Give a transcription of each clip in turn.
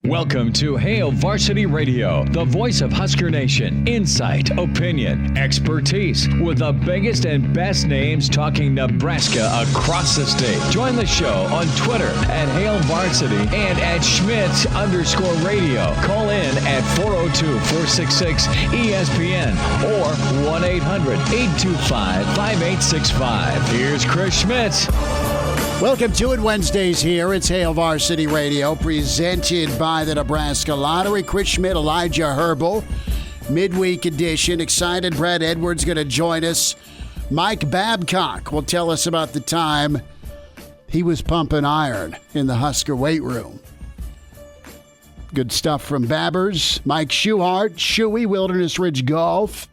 Welcome to Hail Varsity Radio, the voice of Husker Nation. Insight, opinion, expertise, with the biggest and best names talking Nebraska across the state. Join the show on Twitter at Hail Varsity and at Schmitz_radio. Call in at 402-466-ESPN or 1-800-825-5865. Here's Chris Schmitz. Welcome to it Wednesdays here. It's Hail Varsity Radio, presented by the Nebraska Lottery. Chris Schmidt, Elijah Herbal, midweek edition. Excited Brad Edwards going to join us. Mike Babcock will tell us about the time he was pumping iron in the Husker weight room. Good stuff from Babbers. Mike Schuhart, Shuey, Wilderness Ridge Golf.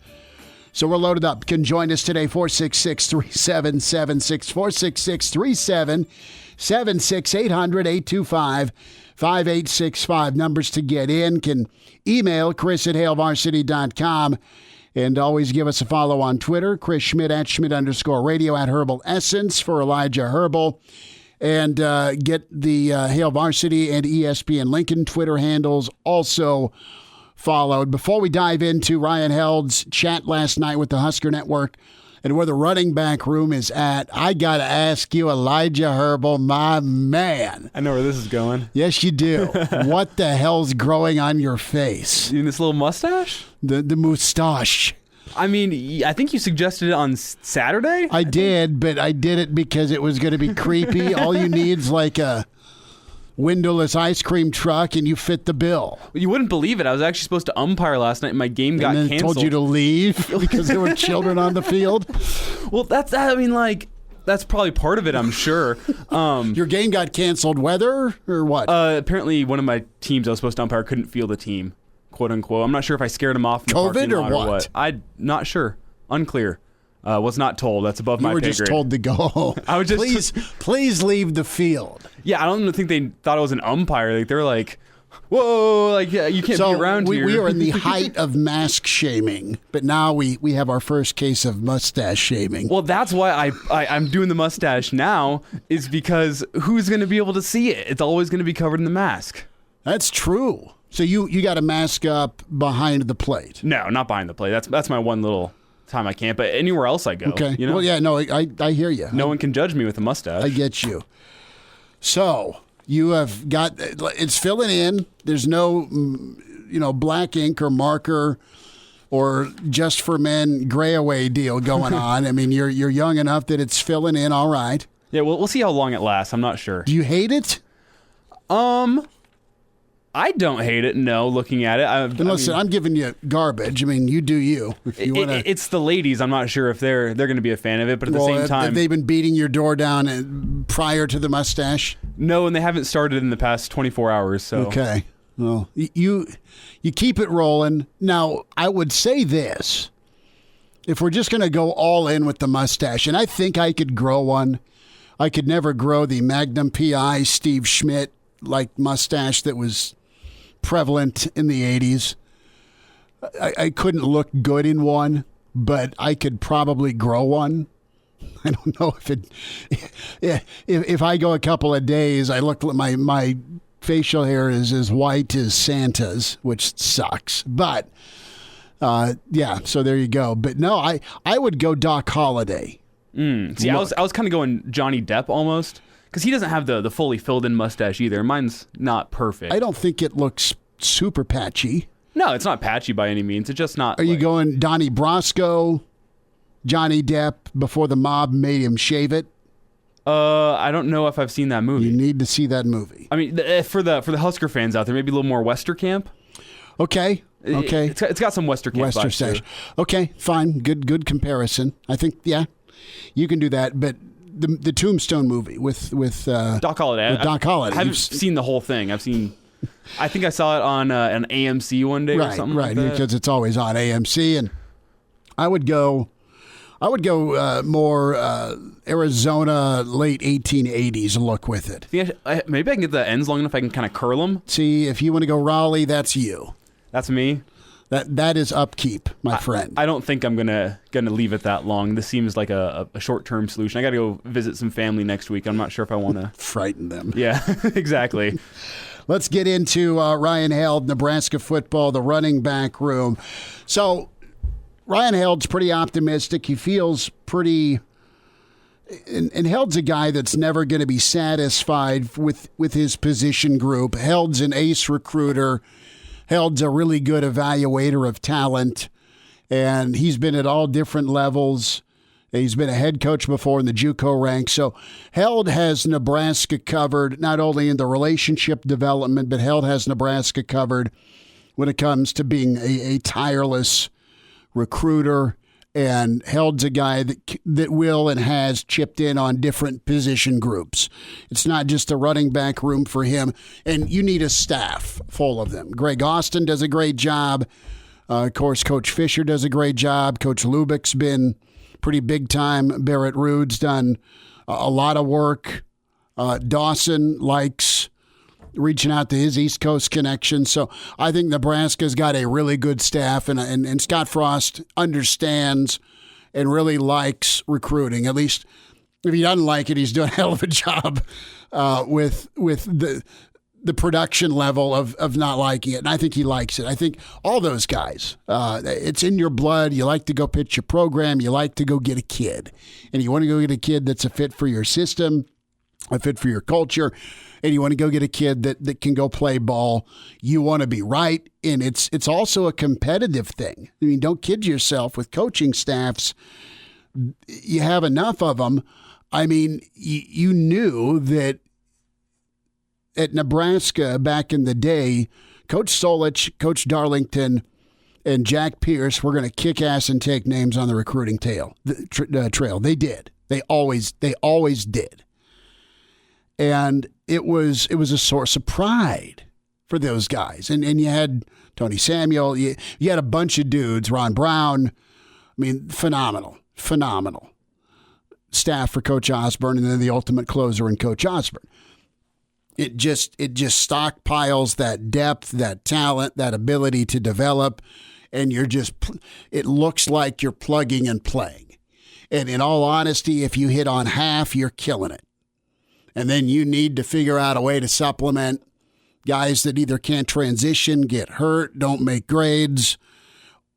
So we're loaded up. Can join us today, 466-3776, 466-3776, 800-825-5865. Numbers to get in. Can email Chris at HailVarsity.com. And always give us a follow on Twitter, Chris Schmidt at Schmidt_radio, at Herbal Essence for Elijah Herbal. And get the Hail Varsity and ESPN Lincoln Twitter handles also followed. Before we dive into Ryan Held's chat last night with the Husker Network and where the running back room is at, I got to ask you, Elijah Herbal, my man. I know where this is going. Yes, you do. What the hell's growing on your face? You mean this little mustache? The moustache. I mean, I think you suggested it on Saturday? I did, but I did it because it was going to be creepy. All you need's like a windowless ice cream truck, and you fit the bill. You wouldn't believe it. I was actually supposed to umpire last night, and my game got canceled. And then canceled. Told you to leave because there were children on the field? Well, that's probably part of it, I'm sure. Your game got canceled. Weather or what? Apparently, one of my teams I was supposed to umpire couldn't field the team, quote unquote. I'm not sure if I scared him off in the parking lot or what. I'm not sure. Unclear. Was not told. That's above my pay grade. You were just told to go. I was just please leave the field. Yeah, I don't think they thought I was an umpire. Like, they were like, whoa, like, yeah, you can't be around here. We are in the height of mask shaming, but now we have our first case of mustache shaming. Well, that's why I'm doing the mustache now, is because who's going to be able to see it? It's always going to be covered in the mask. That's true. So you got to mask up behind the plate. No, not behind the plate. That's my one little time I can't, but anywhere else I go. Okay. You know? Well, yeah, no, I hear you. No one can judge me with a mustache. I get you. So you have got, it's filling in. There's no, black ink or marker or just for men gray away deal going on. I mean, you're young enough that it's filling in all right. Yeah, we'll see how long it lasts. I'm not sure. Do you hate it? I don't hate it, no, looking at it. Listen, I'm giving you garbage. I mean, you do you. If you wanna... It's the ladies. I'm not sure if they're going to be a fan of it, but at the same time... Have they been beating your door down prior to the mustache? No, and they haven't started in the past 24 hours, so... Okay. Well, you keep it rolling. Now, I would say this. If we're just going to go all in with the mustache, and I think I could grow one. I could never grow the Magnum P.I. Steve Schmidt like mustache that was prevalent in the 80s. I couldn't look good in one, but I could probably grow one. I don't know if I go a couple of days, I look like my facial hair is as white as Santa's, which sucks. But yeah, so there you go. But no, I would go Doc Holliday. See, I was kind of going Johnny Depp almost. Because he doesn't have the fully filled-in mustache either. Mine's not perfect. I don't think it looks super patchy. No, it's not patchy by any means. It's just not... Are you going Donnie Brasco, Johnny Depp, before the mob made him shave it? I don't know if I've seen that movie. You need to see that movie. I mean, for the Husker fans out there, maybe a little more Westerkamp. Okay. It's got some Westerkamp vibes too. Okay, fine. Good comparison. I think, yeah, you can do that, but... The Tombstone movie with Doc Holliday. Doc Holliday. I haven't seen the whole thing. I think I saw it on an AMC one day or something like that. Right, because it's always on AMC. And I would go more Arizona late 1880s look with it. Maybe I can get the ends long enough I can kind of curl them. See, if you want to go Raleigh, that's you. That's me. That is upkeep, my friend. I don't think I'm gonna leave it that long. This seems like a short-term solution. I got to go visit some family next week. I'm not sure if I want to frighten them. Yeah, exactly. let's get into Ryan Held, Nebraska football, the running back room. So Ryan Held's pretty optimistic. He feels pretty... And Held's a guy that's never going to be satisfied with his position group. Held's an ace recruiter. Held's a really good evaluator of talent. And he's been at all different levels. He's been a head coach before in the JUCO ranks. So Held has Nebraska covered, not only in the relationship development, but Held has Nebraska covered when it comes to being a tireless recruiter. And Held's a guy that will and has chipped in on different position groups. It's not just a running back room for him. And you need a staff full of them. Greg Austin does a great job. Of course, Coach Fisher does a great job. Coach Lubick's been pretty big time. Barrett Ruud's done a lot of work. Dawson likes reaching out to his East Coast connection. So I think Nebraska's got a really good staff, and Scott Frost understands and really likes recruiting. At least if he doesn't like it, he's doing a hell of a job with the production level of not liking it. And I think he likes it. I think all those guys, it's in your blood. You like to go pitch your program. You like to go get a kid. And you want to go get a kid that's a fit for your system, a fit for your culture, and you want to go get a kid that can go play ball. You want to be right, and it's also a competitive thing. I mean, don't kid yourself with coaching staffs. You have enough of them. I mean, you knew that at Nebraska back in the day, Coach Solich, Coach Darlington, and Jack Pierce were going to kick ass and take names on the recruiting trail. They did. They always did. And it was a source of pride for those guys. And you had Tony Samuel. You had a bunch of dudes, Ron Brown. I mean, phenomenal staff for Coach Osborne, and then the ultimate closer in Coach Osborne. It just stockpiles that depth, that talent, that ability to develop, and it looks like you're plugging and playing. And in all honesty, if you hit on half, you're killing it. And then you need to figure out a way to supplement guys that either can't transition, get hurt, don't make grades,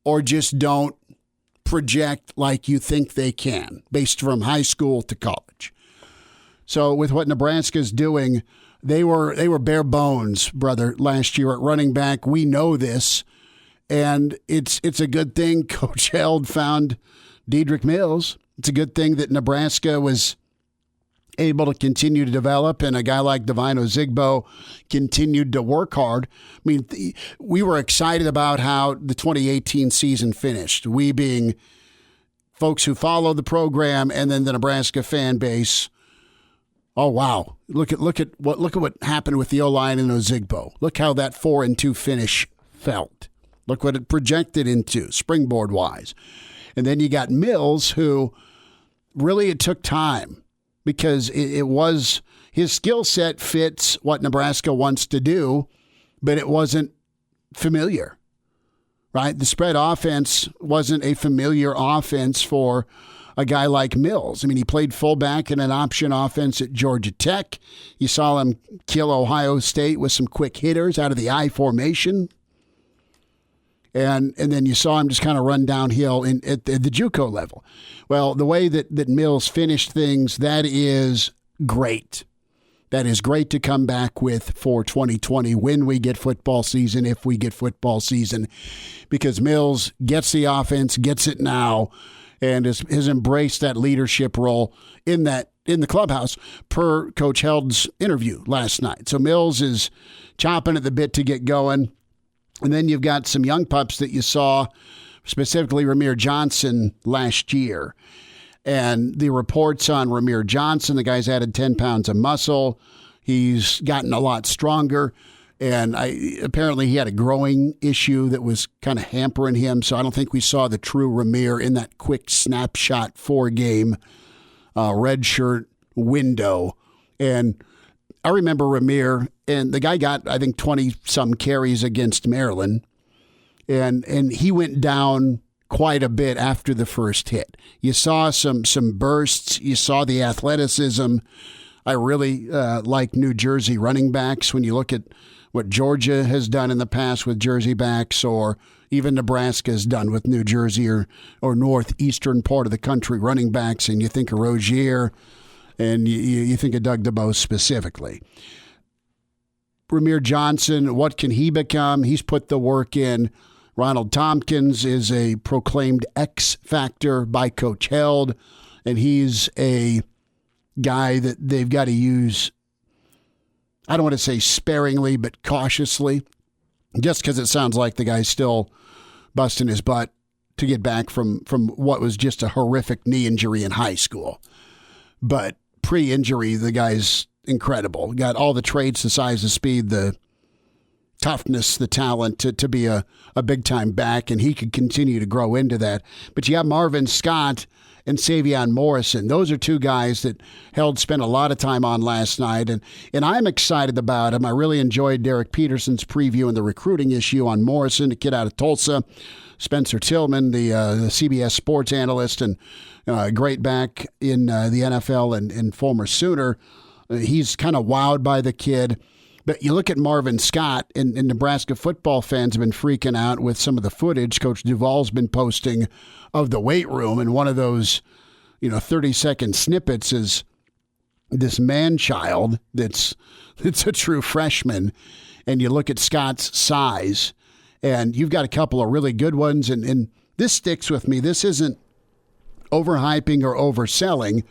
or just don't project like you think they can, based from high school to college. So with what Nebraska's doing, they were bare bones, brother, last year at running back. We know this, and it's a good thing Coach Held found Dedrick Mills. It's a good thing that Nebraska was able to continue to develop, and a guy like Divine Ozigbo continued to work hard. I mean, we were excited about how the 2018 season finished. We being folks who follow the program, and then the Nebraska fan base. Oh wow! Look at what happened with the O-line and Ozigbo. Look how that 4-2 finish felt. Look what it projected into springboard wise, and then you got Mills, who really it took time. Because it was his skill set fits what Nebraska wants to do, but it wasn't familiar, right? The spread offense wasn't a familiar offense for a guy like Mills. I mean, he played fullback in an option offense at Georgia Tech. You saw him kill Ohio State with some quick hitters out of the I formation. And then you saw him just kind of run downhill at the JUCO level. Well, the way that Mills finished things, that is great. That is great to come back with for 2020 when we get football season, if we get football season, because Mills gets the offense, gets it now, and has embraced that leadership role in the clubhouse per Coach Held's interview last night. So Mills is chomping at the bit to get going. And then you've got some young pups that you saw, specifically Ramir Johnson last year. And the reports on Ramir Johnson, the guy's added 10 pounds of muscle. He's gotten a lot stronger. And apparently he had a growing issue that was kind of hampering him. So I don't think we saw the true Ramir in that quick snapshot 4-game redshirt window. And I remember Ramir, and the guy got, I think, 20-some carries against Maryland, and he went down quite a bit after the first hit. You saw some bursts. You saw the athleticism. I really like New Jersey running backs when you look at what Georgia has done in the past with Jersey backs, or even Nebraska has done with New Jersey or northeastern part of the country running backs, and you think of Rozier and you think of Doug DeBose specifically. Rahmir Johnson, what can he become? He's put the work in. Ronald Tompkins is a proclaimed X factor by Coach Held, and he's a guy that they've got to use, I don't want to say sparingly, but cautiously, just because it sounds like the guy's still busting his butt to get back from what was just a horrific knee injury in high school. But pre-injury, the guy's incredible. Got all the traits, the size, the speed, the toughness, the talent to be a big-time back, and he could continue to grow into that. But you got Marvin Scott and Savion Morrison. Those are two guys that Held spent a lot of time on last night, and I'm excited about him. I really enjoyed Derek Peterson's preview and the recruiting issue on Morrison, a kid out of Tulsa. Spencer Tillman, the CBS sports analyst and great back in the NFL and former Sooner. He's kind of wowed by the kid. But you look at Marvin Scott, and Nebraska football fans have been freaking out with some of the footage Coach Duvall's been posting of the weight room. And one of those, 30-second snippets is this man-child that's a true freshman. And you look at Scott's size, and you've got a couple of really good ones. And this sticks with me. This isn't overhyping or overselling.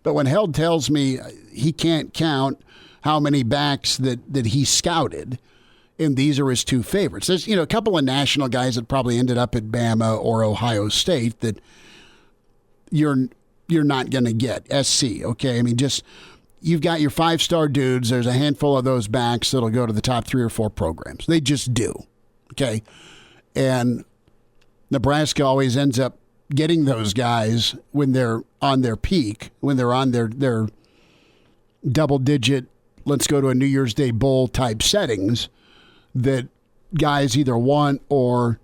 But when Held tells me he can't count how many backs that he scouted, and these are his two favorites. There's a couple of national guys that probably ended up at Bama or Ohio State that you're not going to get. SC, okay? I mean, just you've got your 5-star dudes. There's a handful of those backs that'll go to the top 3 or 4 programs. They just do, okay? And Nebraska always ends up getting those guys when they're on their peak, when they're on their double-digit, let's go to a New Year's Day bowl type settings that guys either want or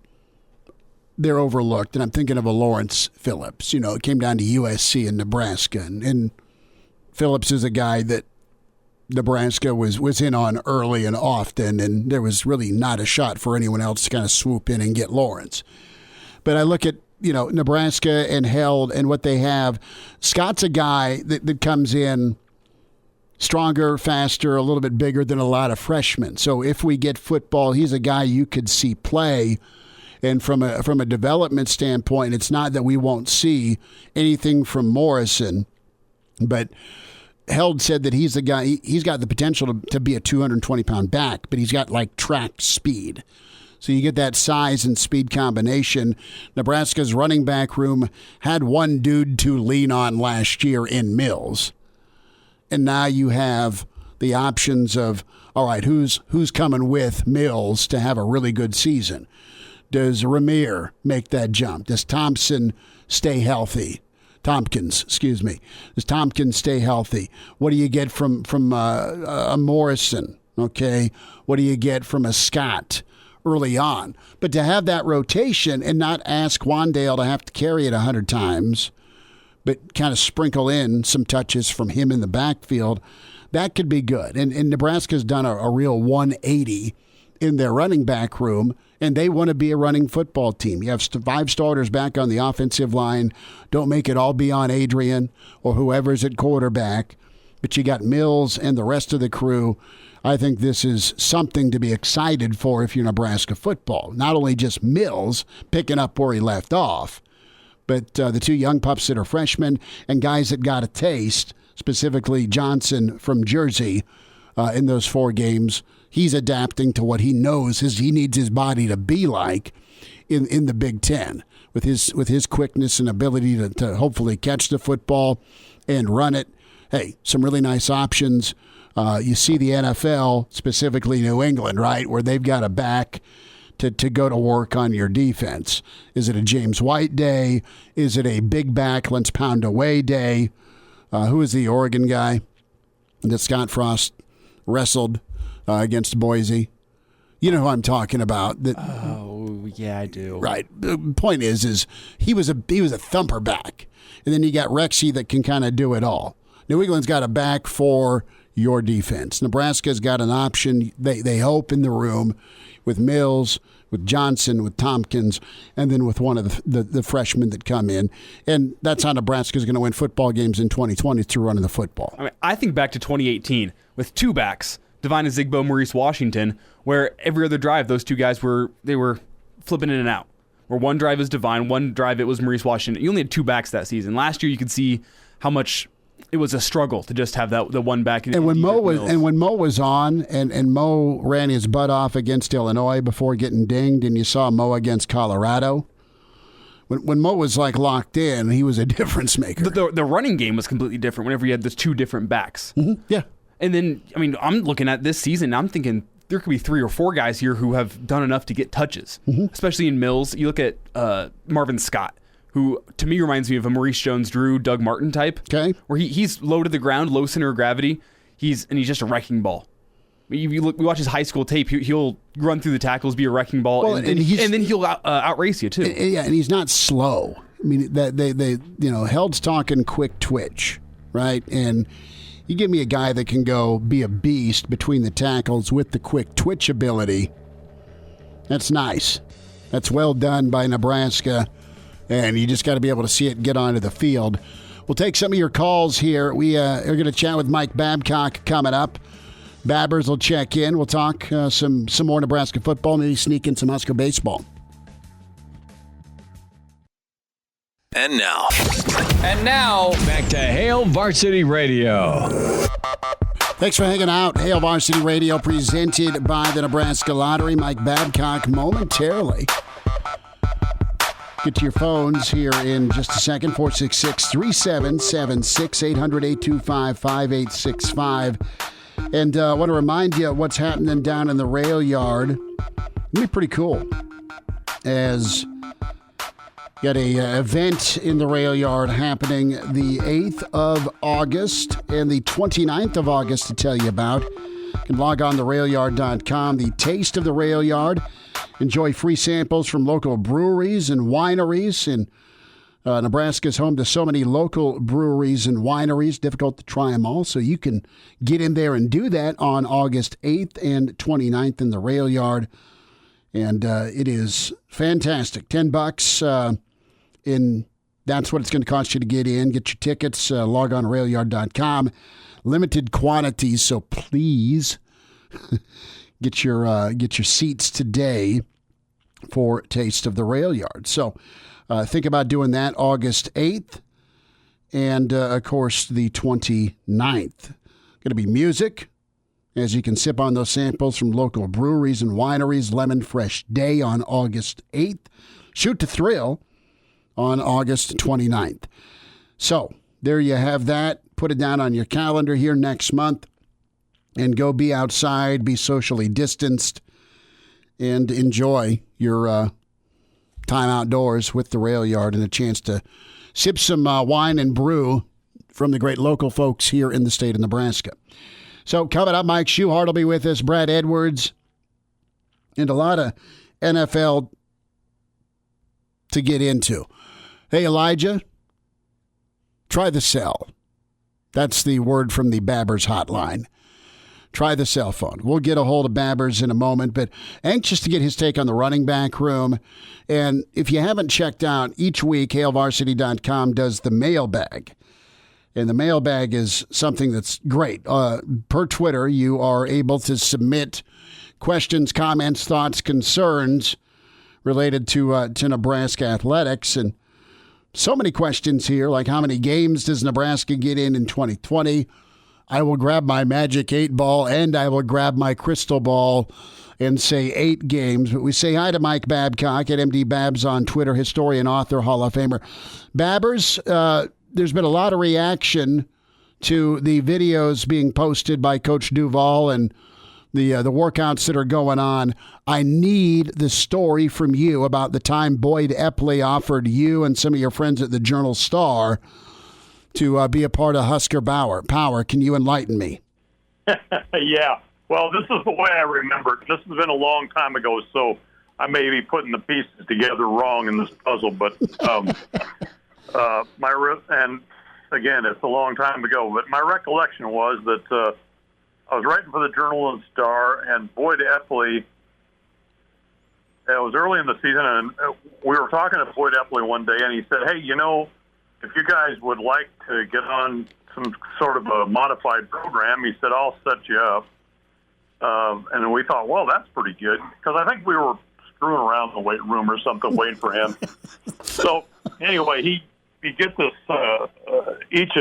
they're overlooked. And I'm thinking of a Lawrence Phillips. It came down to USC and Nebraska. And Phillips is a guy that Nebraska was in on early and often, and there was really not a shot for anyone else to kind of swoop in and get Lawrence. But I look at Nebraska and Held and what they have. Scott's a guy that comes in stronger, faster, a little bit bigger than a lot of freshmen. So if we get football, he's a guy you could see play. And from a development standpoint, it's not that we won't see anything from Morrison, but Held said that he's the guy, he's got the potential to be a 220-pound back, but he's got track speed. So you get that size and speed combination. Nebraska's running back room had one dude to lean on last year in Mills. And now you have the options of, all right, who's coming with Mills to have a really good season? Does Rahmir make that jump? Does Tompkins stay healthy? Does Tompkins stay healthy? What do you get from a Morrison? Okay, what do you get from a Scott early on? But to have that rotation and not ask Wandale to have to carry it 100 times, but kind of sprinkle in some touches from him in the backfield, that could be good. And Nebraska's done a real 180 in their running back room, and they want to be a running football team. You have 5 starters back on the offensive line. Don't make it all be on Adrian or whoever's at quarterback, but you got Mills and the rest of the crew. I think this is something to be excited for if you're Nebraska football. Not only just Mills picking up where he left off, but the 2 young pups that are freshmen and guys that got a taste, specifically Johnson from Jersey in those 4 games. He's adapting to what he knows he needs his body to be like in the Big Ten with his quickness and ability to hopefully catch the football and run it. Hey, some really nice options. You see the NFL, specifically New England, right, where they've got a back to go to work on your defense. Is it a James White day? Is it a big back, let's pound away day? Who is the Oregon guy that Scott Frost wrestled against Boise? You know who I'm talking about. Oh, yeah, I do. Right. The point is he was a thumper back. And then you got Rexy that can kind of do it all. New England's got a back for, your defense. Nebraska's got an option, they hope, in the room with Mills, with Johnson, with Tompkins, and then with one of the freshmen that come in. And that's how Nebraska's going to win football games in 2020, through running the football. I think back to 2018 with two backs, Devine Ezigbo, Maurice Washington, where every other drive those two guys were flipping in and out. Where one drive was Devine, one drive it was Maurice Washington. You only had two backs that season. Last year you could see how much it was a struggle to just have the one back. And when Mo was on, and Mo ran his butt off against Illinois before getting dinged, and you saw Mo against Colorado. When Mo was locked in, he was a difference maker. The running game was completely different whenever you had those two different backs. Mm-hmm. Yeah. And then, I'm looking at this season, I'm thinking there could be 3 or 4 guys here who have done enough to get touches, especially in Mills. You look at Marvin Scott, who to me reminds me of a Maurice Jones-Drew, Doug Martin type, where he's low to the ground, low center of gravity, he's just a wrecking ball. We watch his high school tape, he'll run through the tackles, be a wrecking ball, and then he'll outrace you too. And he's not slow. Held's talking quick twitch, right? And you give me a guy that can go be a beast between the tackles with the quick twitch ability. That's nice. That's well done by Nebraska. And you just got to be able to see it get onto the field. We'll take some of your calls here. We are going to chat with Mike Babcock coming up. Babbers will check in. We'll talk some more Nebraska football, maybe sneak in some Husker baseball. And now, back to Hail Varsity Radio. Thanks for hanging out. Hail Varsity Radio, presented by the Nebraska Lottery. Mike Babcock momentarily. Get to your phones here in just a second. 466-3776, 800-825-5865. And I want to remind you of what's happening down in the rail yard. It'll be pretty cool. As got a event in the rail yard happening the 8th of August and the 29th of August to tell you about. You can log on to railyard.com. The Taste of the Rail Yard. Enjoy free samples from local breweries and wineries. And Nebraska is home to so many local breweries and wineries. Difficult to try them all. So you can get in there and do that on August 8th and 29th in the rail yard. And it is fantastic. $10 that's what it's going to cost you to get in. Get your tickets. Log on to railyard.com. Limited quantities, so please get your seats today for Taste of the Rail Yard. So think about doing that August 8th and, of course, the 29th. Going to be music, as you can sip on those samples from local breweries and wineries. Lemon Fresh Day on August 8th. Shoot to Thrill on August 29th. So there you have that. Put it down on your calendar here next month and go be outside, be socially distanced, and enjoy your time outdoors with the rail yard and a chance to sip some wine and brew from the great local folks here in the state of Nebraska. So coming up, Mike Schuhart will be with us, Brad Edwards, and a lot of NFL to get into. Hey, Elijah, try the cell. That's the word from the Babbers hotline. Try the cell phone. We'll get a hold of Babbers in a moment, but anxious to get his take on the running back room. And if you haven't checked out, each week, HailVarsity.com does the mailbag. And the mailbag is something that's great. Per Twitter, you are able to submit questions, comments, thoughts, concerns related to Nebraska athletics. And so many questions here, like how many games does Nebraska get in 2020? I will grab my Magic 8 ball and I will grab my crystal ball and say 8 games. But we say hi to Mike Babcock at MD Babs on Twitter, historian, author, Hall of Famer. Babbers, there's been a lot of reaction to the videos being posted by Coach Duval and the workouts that are going on. I need the story from you about the time Boyd Epley offered you and some of your friends at the Journal-Star to be a part of Husker Power. Can you enlighten me? Yeah. Well, this is the way I remember it. This has been a long time ago, so I may be putting the pieces together wrong in this puzzle. But and again, it's a long time ago. But my recollection was that I was writing for the Journal and Star, and Boyd Epley. It was early in the season, and we were talking to Boyd Epley one day, and he said, "Hey, if you guys would like to get on some sort of a modified program," he said, "I'll set you up." And we thought, well, that's pretty good, because I think we were screwing around in the weight room or something, waiting for him. So anyway, he gets us each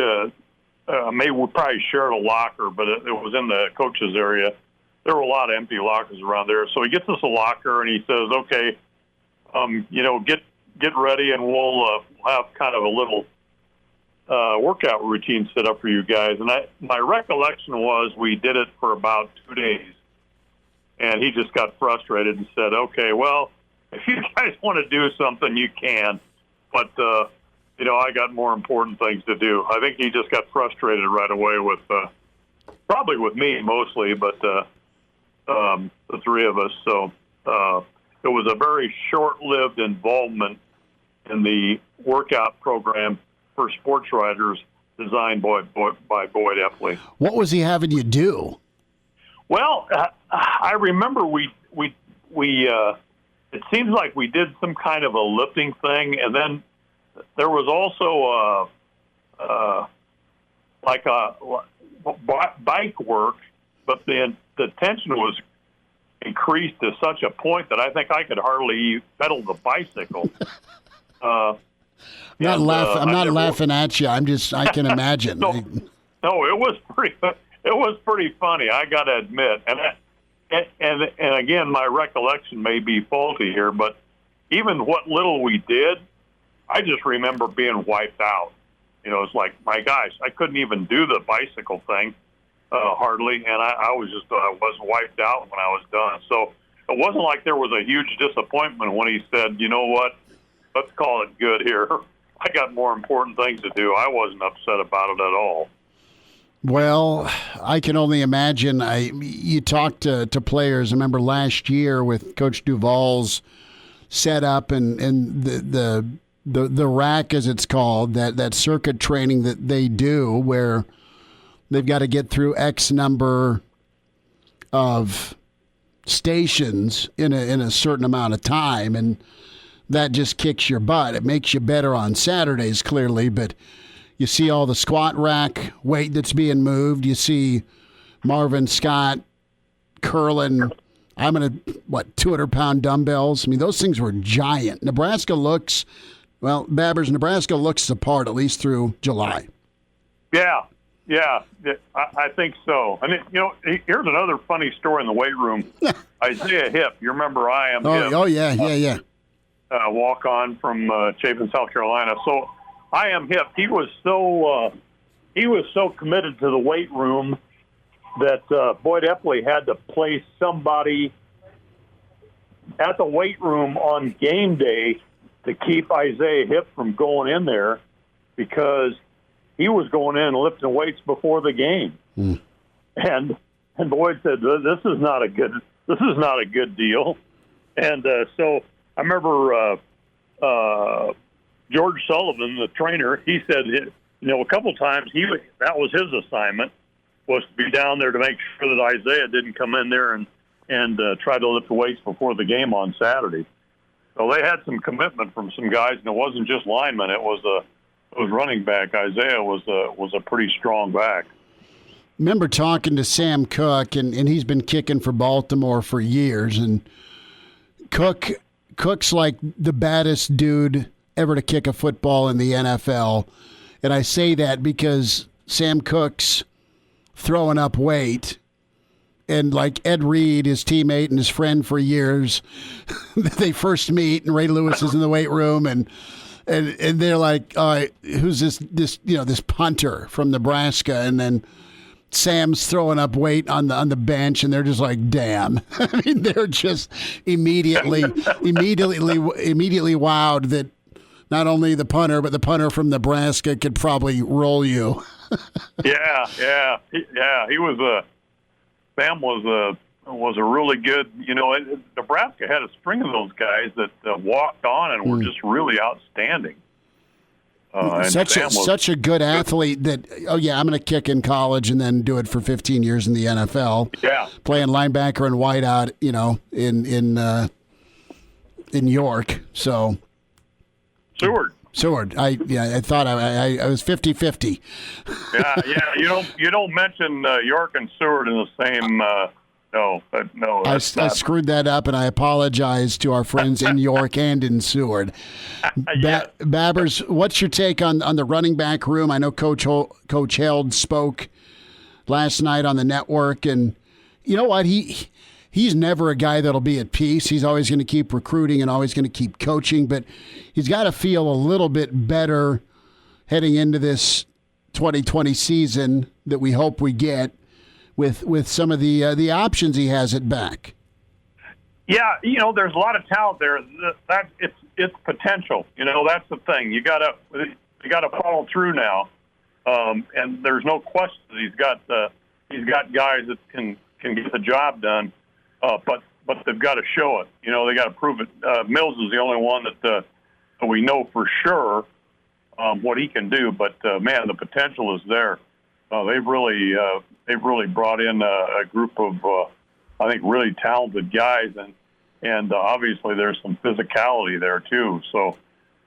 maybe we probably shared a locker, but it was in the coaches area. There were a lot of empty lockers around there. So he gets us a locker, and he says, "Okay, get ready, and we'll have kind of a little workout routine set up for you guys." And my recollection was we did it for about 2 days, and he just got frustrated and said, "Okay, well, if you guys want to do something, you can, but I got more important things to do." I think he just got frustrated right away with probably with me mostly, but the three of us. So it was a very short-lived involvement in the workout program for sports writers designed by Boyd Epley. What was he having you do? Well, I remember we it seems like we did some kind of a lifting thing, and then there was also like a bike work, but then the tension was increased to such a point that I think I could hardly pedal the bicycle. I'm not laughing at you. I can imagine. No, it was pretty funny, I got to admit. And again, my recollection may be faulty here, but even what little we did, I just remember being wiped out. It's like, my gosh, I couldn't even do the bicycle thing hardly, and I was wiped out when I was done. So it wasn't like there was a huge disappointment when he said, "You know what, let's call it good here. I got more important things to do." I wasn't upset about it at all. Well, I can only imagine. You talked to players. I remember last year with Coach Duvall's setup and the rack, as it's called, that circuit training that they do, where they've got to get through X number of stations in a certain amount of time, and that just kicks your butt. It makes you better on Saturdays, clearly, but you see all the squat rack weight that's being moved. You see Marvin Scott curling, 200-pound dumbbells. I mean, those things were giant. Nebraska looks the part, at least through July. Yeah, I think so. I mean, here's another funny story in the weight room. Isaiah Hipp, you remember Hipp? Oh, yeah. Walk on from Chapin, South Carolina. So Hipp, he was so committed to the weight room that Boyd Epley had to place somebody at the weight room on game day to keep Isaiah Hipp from going in there, because he was going in and lifting weights before the game. And Boyd said, "This is not a good deal." And so I remember George Sullivan, the trainer, he said, a couple times that was his assignment, was to be down there to make sure that Isaiah didn't come in there and try to lift the weights before the game on Saturday. So they had some commitment from some guys, and it wasn't just linemen; it was running back. Isaiah was a pretty strong back. Remember talking to Sam Cook, and he's been kicking for Baltimore for years, and Cook's like the baddest dude ever to kick a football in the NFL. And I say that because Sam Cook's throwing up weight, and like Ed Reed, his teammate and his friend for years, they first meet, and Ray Lewis is in the weight room, and they're like, "All right, who's this punter from Nebraska?" And then Sam's throwing up weight on the bench, and they're just like, "Damn!" I mean, they're just immediately wowed that not only the punter, but the punter from Nebraska could probably roll you. Yeah. He was Sam was a really good. Nebraska had a string of those guys that walked on and were just really outstanding. And Such a good athlete that, I'm going to kick in college and then do it for 15 years in the NFL. Yeah. Playing linebacker and wideout, in York. So Seward. I thought I was 50-50. Yeah. You don't mention York and Seward in the same. No. I screwed that up, and I apologize to our friends in York and in Seward. Yes. Babbers, what's your take on the running back room? I know Coach Held spoke last night on the network, and you know what? He's never a guy that'll be at peace. He's always going to keep recruiting and always going to keep coaching, but he's got to feel a little bit better heading into this 2020 season that we hope we get with some of the options he has at back. Yeah, there's a lot of talent there. That it's potential. That's the thing. You got to follow through now, and there's no question that he's got guys that can get the job done. But they've got to show it. They got to prove it. Mills is the only one that we know for sure what he can do. But man, the potential is there. They've really brought in a group of I think really talented guys, and obviously there's some physicality there too. So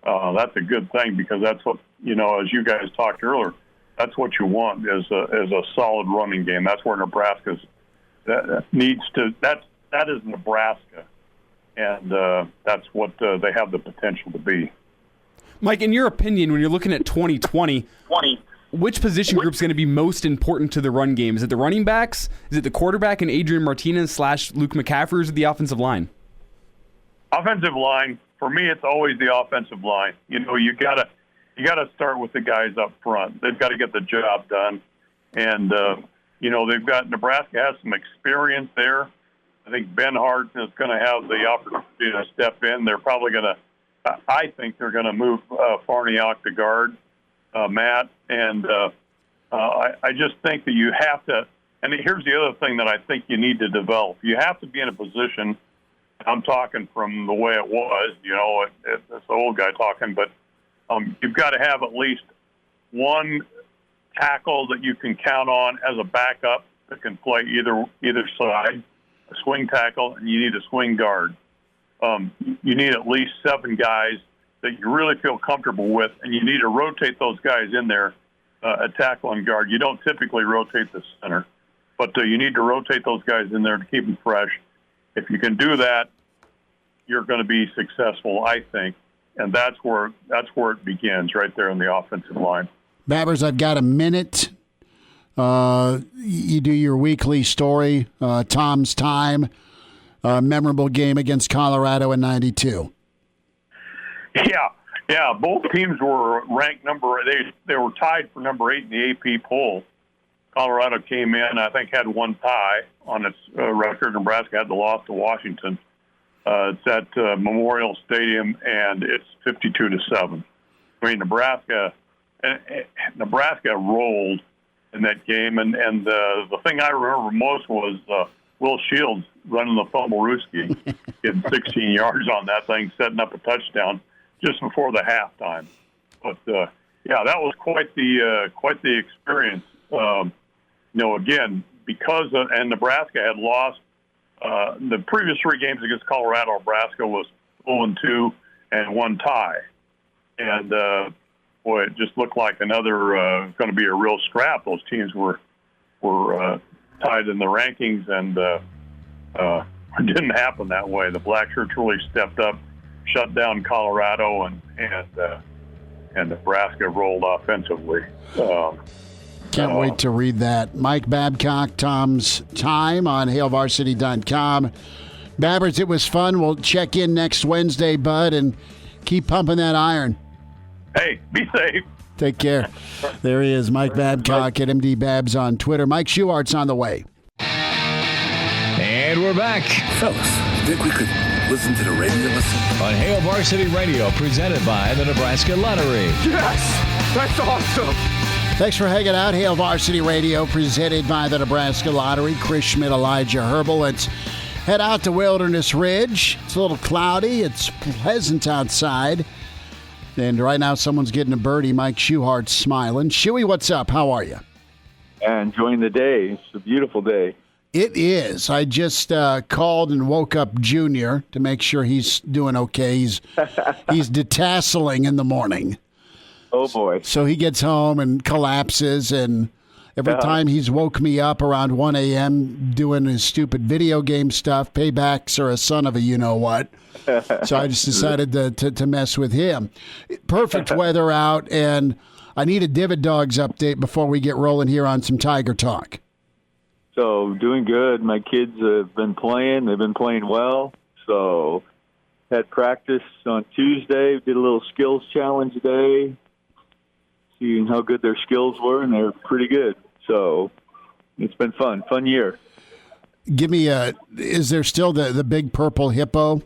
that's a good thing, because that's what as you guys talked earlier, that's what you want is a solid running game. That's where Nebraska's. That is Nebraska, and that's what they have the potential to be. Mike, in your opinion, when you're looking at 2020, which position group is going to be most important to the run game? Is it the running backs? Is it the quarterback and Adrian Martinez / Luke McCaffrey, or is it the offensive line? Offensive line, for me, it's always the offensive line. You gotta start with the guys up front. They've got to get the job done, and they've got Nebraska has some experience there. I think Ben Harden is going to have the opportunity to step in. They're probably going to. I think they're going to move Farniok to guard, Matt, and I just think that you have to. And here's the other thing that I think you need to develop. You have to be in a position. I'm talking from the way it was. It's the old guy talking, but you've got to have at least one tackle that you can count on as a backup that can play either side, a swing tackle, and you need a swing guard. You need at least 7 guys that you really feel comfortable with, and you need to rotate those guys in there, a tackle and guard. You don't typically rotate the center, but you need to rotate those guys in there to keep them fresh. If you can do that, you're going to be successful, I think, and that's where it begins, right there in the offensive line. Babbers, I've got a minute. You do your weekly story, Tom's Time, memorable game against Colorado in '92. Yeah. Both teams were ranked they were tied for number 8 in the AP poll. Colorado came in, I think, had one tie on its record. Nebraska had the loss to Washington. It's at Memorial Stadium, and it's 52-7. I mean, Nebraska rolled in that game, and the thing I remember most was Will Shields running the fumblerooski, getting 16 yards on that thing, setting up a touchdown just before the halftime. But that was quite the experience. Again, because and Nebraska had lost the previous 3 games against Colorado. Nebraska was 0-2 and 1 tie, and it just looked like another going to be a real scrap. Those teams were tied in the rankings, and it didn't happen that way. The Black Shirts really stepped up, shut down Colorado, and Nebraska rolled offensively. Can't wait to read that. Mike Babcock, Tom's Time on HailVarsity.com. Babbers, it was fun. We'll check in next Wednesday, bud, and keep pumping that iron. Hey, be safe. Take care. There he is, Mike Babcock at MD Babs on Twitter. Mike Schuart's on the way. And we're back. Fellas, think we could listen to the radio on Hail Varsity Radio, presented by the Nebraska Lottery. Yes! That's awesome! Thanks for hanging out. Hail Varsity Radio, presented by the Nebraska Lottery. Chris Schmidt, Elijah Herbal. Let's head out to Wilderness Ridge. It's a little cloudy. It's pleasant outside. And right now, someone's getting a birdie. Mike Schuhart's smiling. Shuey, what's up? How are you? Enjoying the day. It's a beautiful day. It is. I just called and woke up Junior to make sure he's doing okay. He's detasseling in the morning. Oh, boy. So he gets home and collapses, and every time he's woke me up around 1 a.m. doing his stupid video game stuff, paybacks are a son of a you-know-what. So I just decided to mess with him. Perfect weather out, and I need a Divid Dogs update before we get rolling here on some Tiger Talk. So doing good. My kids have been playing. They've been playing well. So had practice on Tuesday. Did a little skills challenge day, seeing how good their skills were, and they're pretty good. So it's been fun. Fun year. Give me is there still the big purple hippo?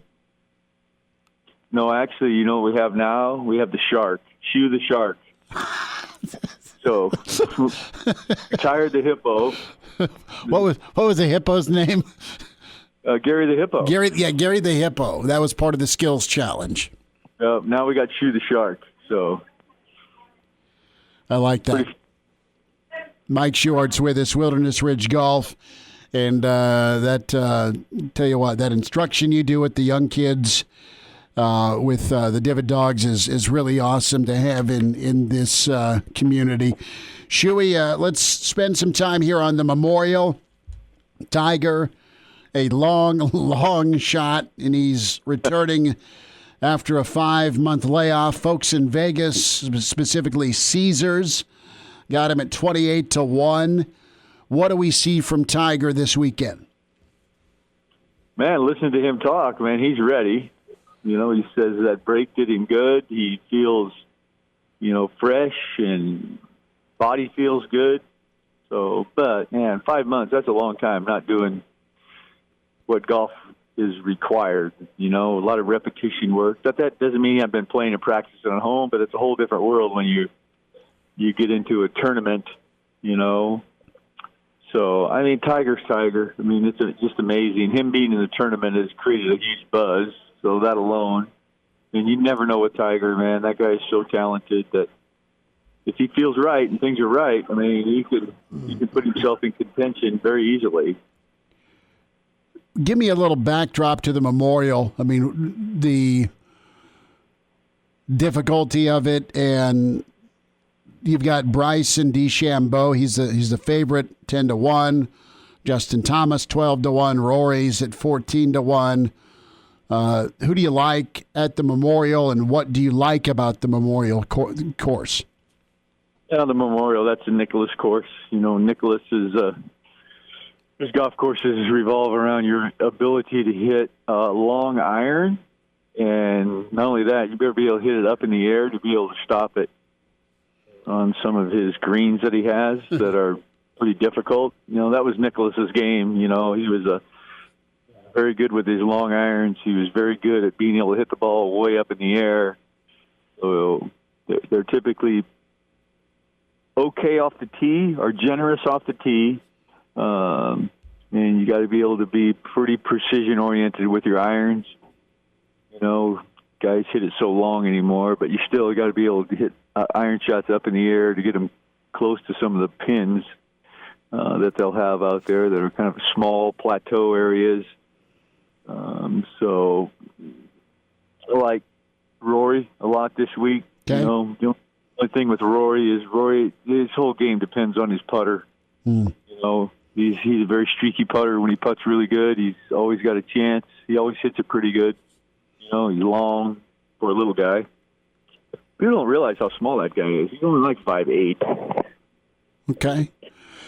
No, actually, you know what we have now? We have the shark. Shoe the shark. So retired the hippo. What was the hippo's name? Gary the hippo. Gary the hippo. That was part of the skills challenge. Now we got Shoe the shark. So I like that. Mike Schuhart's with us, Wilderness Ridge Golf, and tell you what, that instruction you do with the young kids with the Divid Dogs is really awesome to have in this community. Shuey, let's spend some time here on the Memorial. Tiger, a long shot, and he's returning after a 5-month layoff. Folks in Vegas, specifically Caesars, got him at 28-1. What do we see from Tiger this weekend? Man, listen to him talk, man. He's ready. You know, he says that break did him good. He feels, fresh, and body feels good. So, but, man, 5 months, that's a long time not doing what golf is required. A lot of repetition work. But that doesn't mean I've been playing and practicing at home, but it's a whole different world when you get into a tournament, So, Tiger's Tiger. It's just amazing. Him being in the tournament has created a huge buzz. So that alone, and you never know with Tiger, man. That guy is so talented that if he feels right and things are right, he can put himself in contention very easily. Give me a little backdrop to the Memorial. The difficulty of it, and you've got Bryson DeChambeau. He's the favorite, 10-1. Justin Thomas, 12-1. Rory's at 14-1. Who do you like at the Memorial, and what do you like about the Memorial course? Yeah, the Memorial, that's a Nicklaus course. Nicklaus is his golf courses revolve around your ability to hit long iron, and not only that, you better be able to hit it up in the air to be able to stop it on some of his greens that he has that are pretty difficult. That was Nicklaus's game. He was very good with his long irons. He was very good at being able to hit the ball way up in the air. So they're typically okay off the tee or generous off the tee. And you got to be able to be pretty precision-oriented with your irons. Guys hit it so long anymore, but you still got to be able to hit iron shots up in the air to get them close to some of the pins that they'll have out there that are kind of small plateau areas. So I like Rory a lot this week. Okay. The only thing with Rory is his whole game depends on his putter. He's a very streaky putter. When he putts really good, he's always got a chance. He always hits it pretty good. He's long for a little guy. People don't realize how small that guy is. He's only like 5'8". Okay.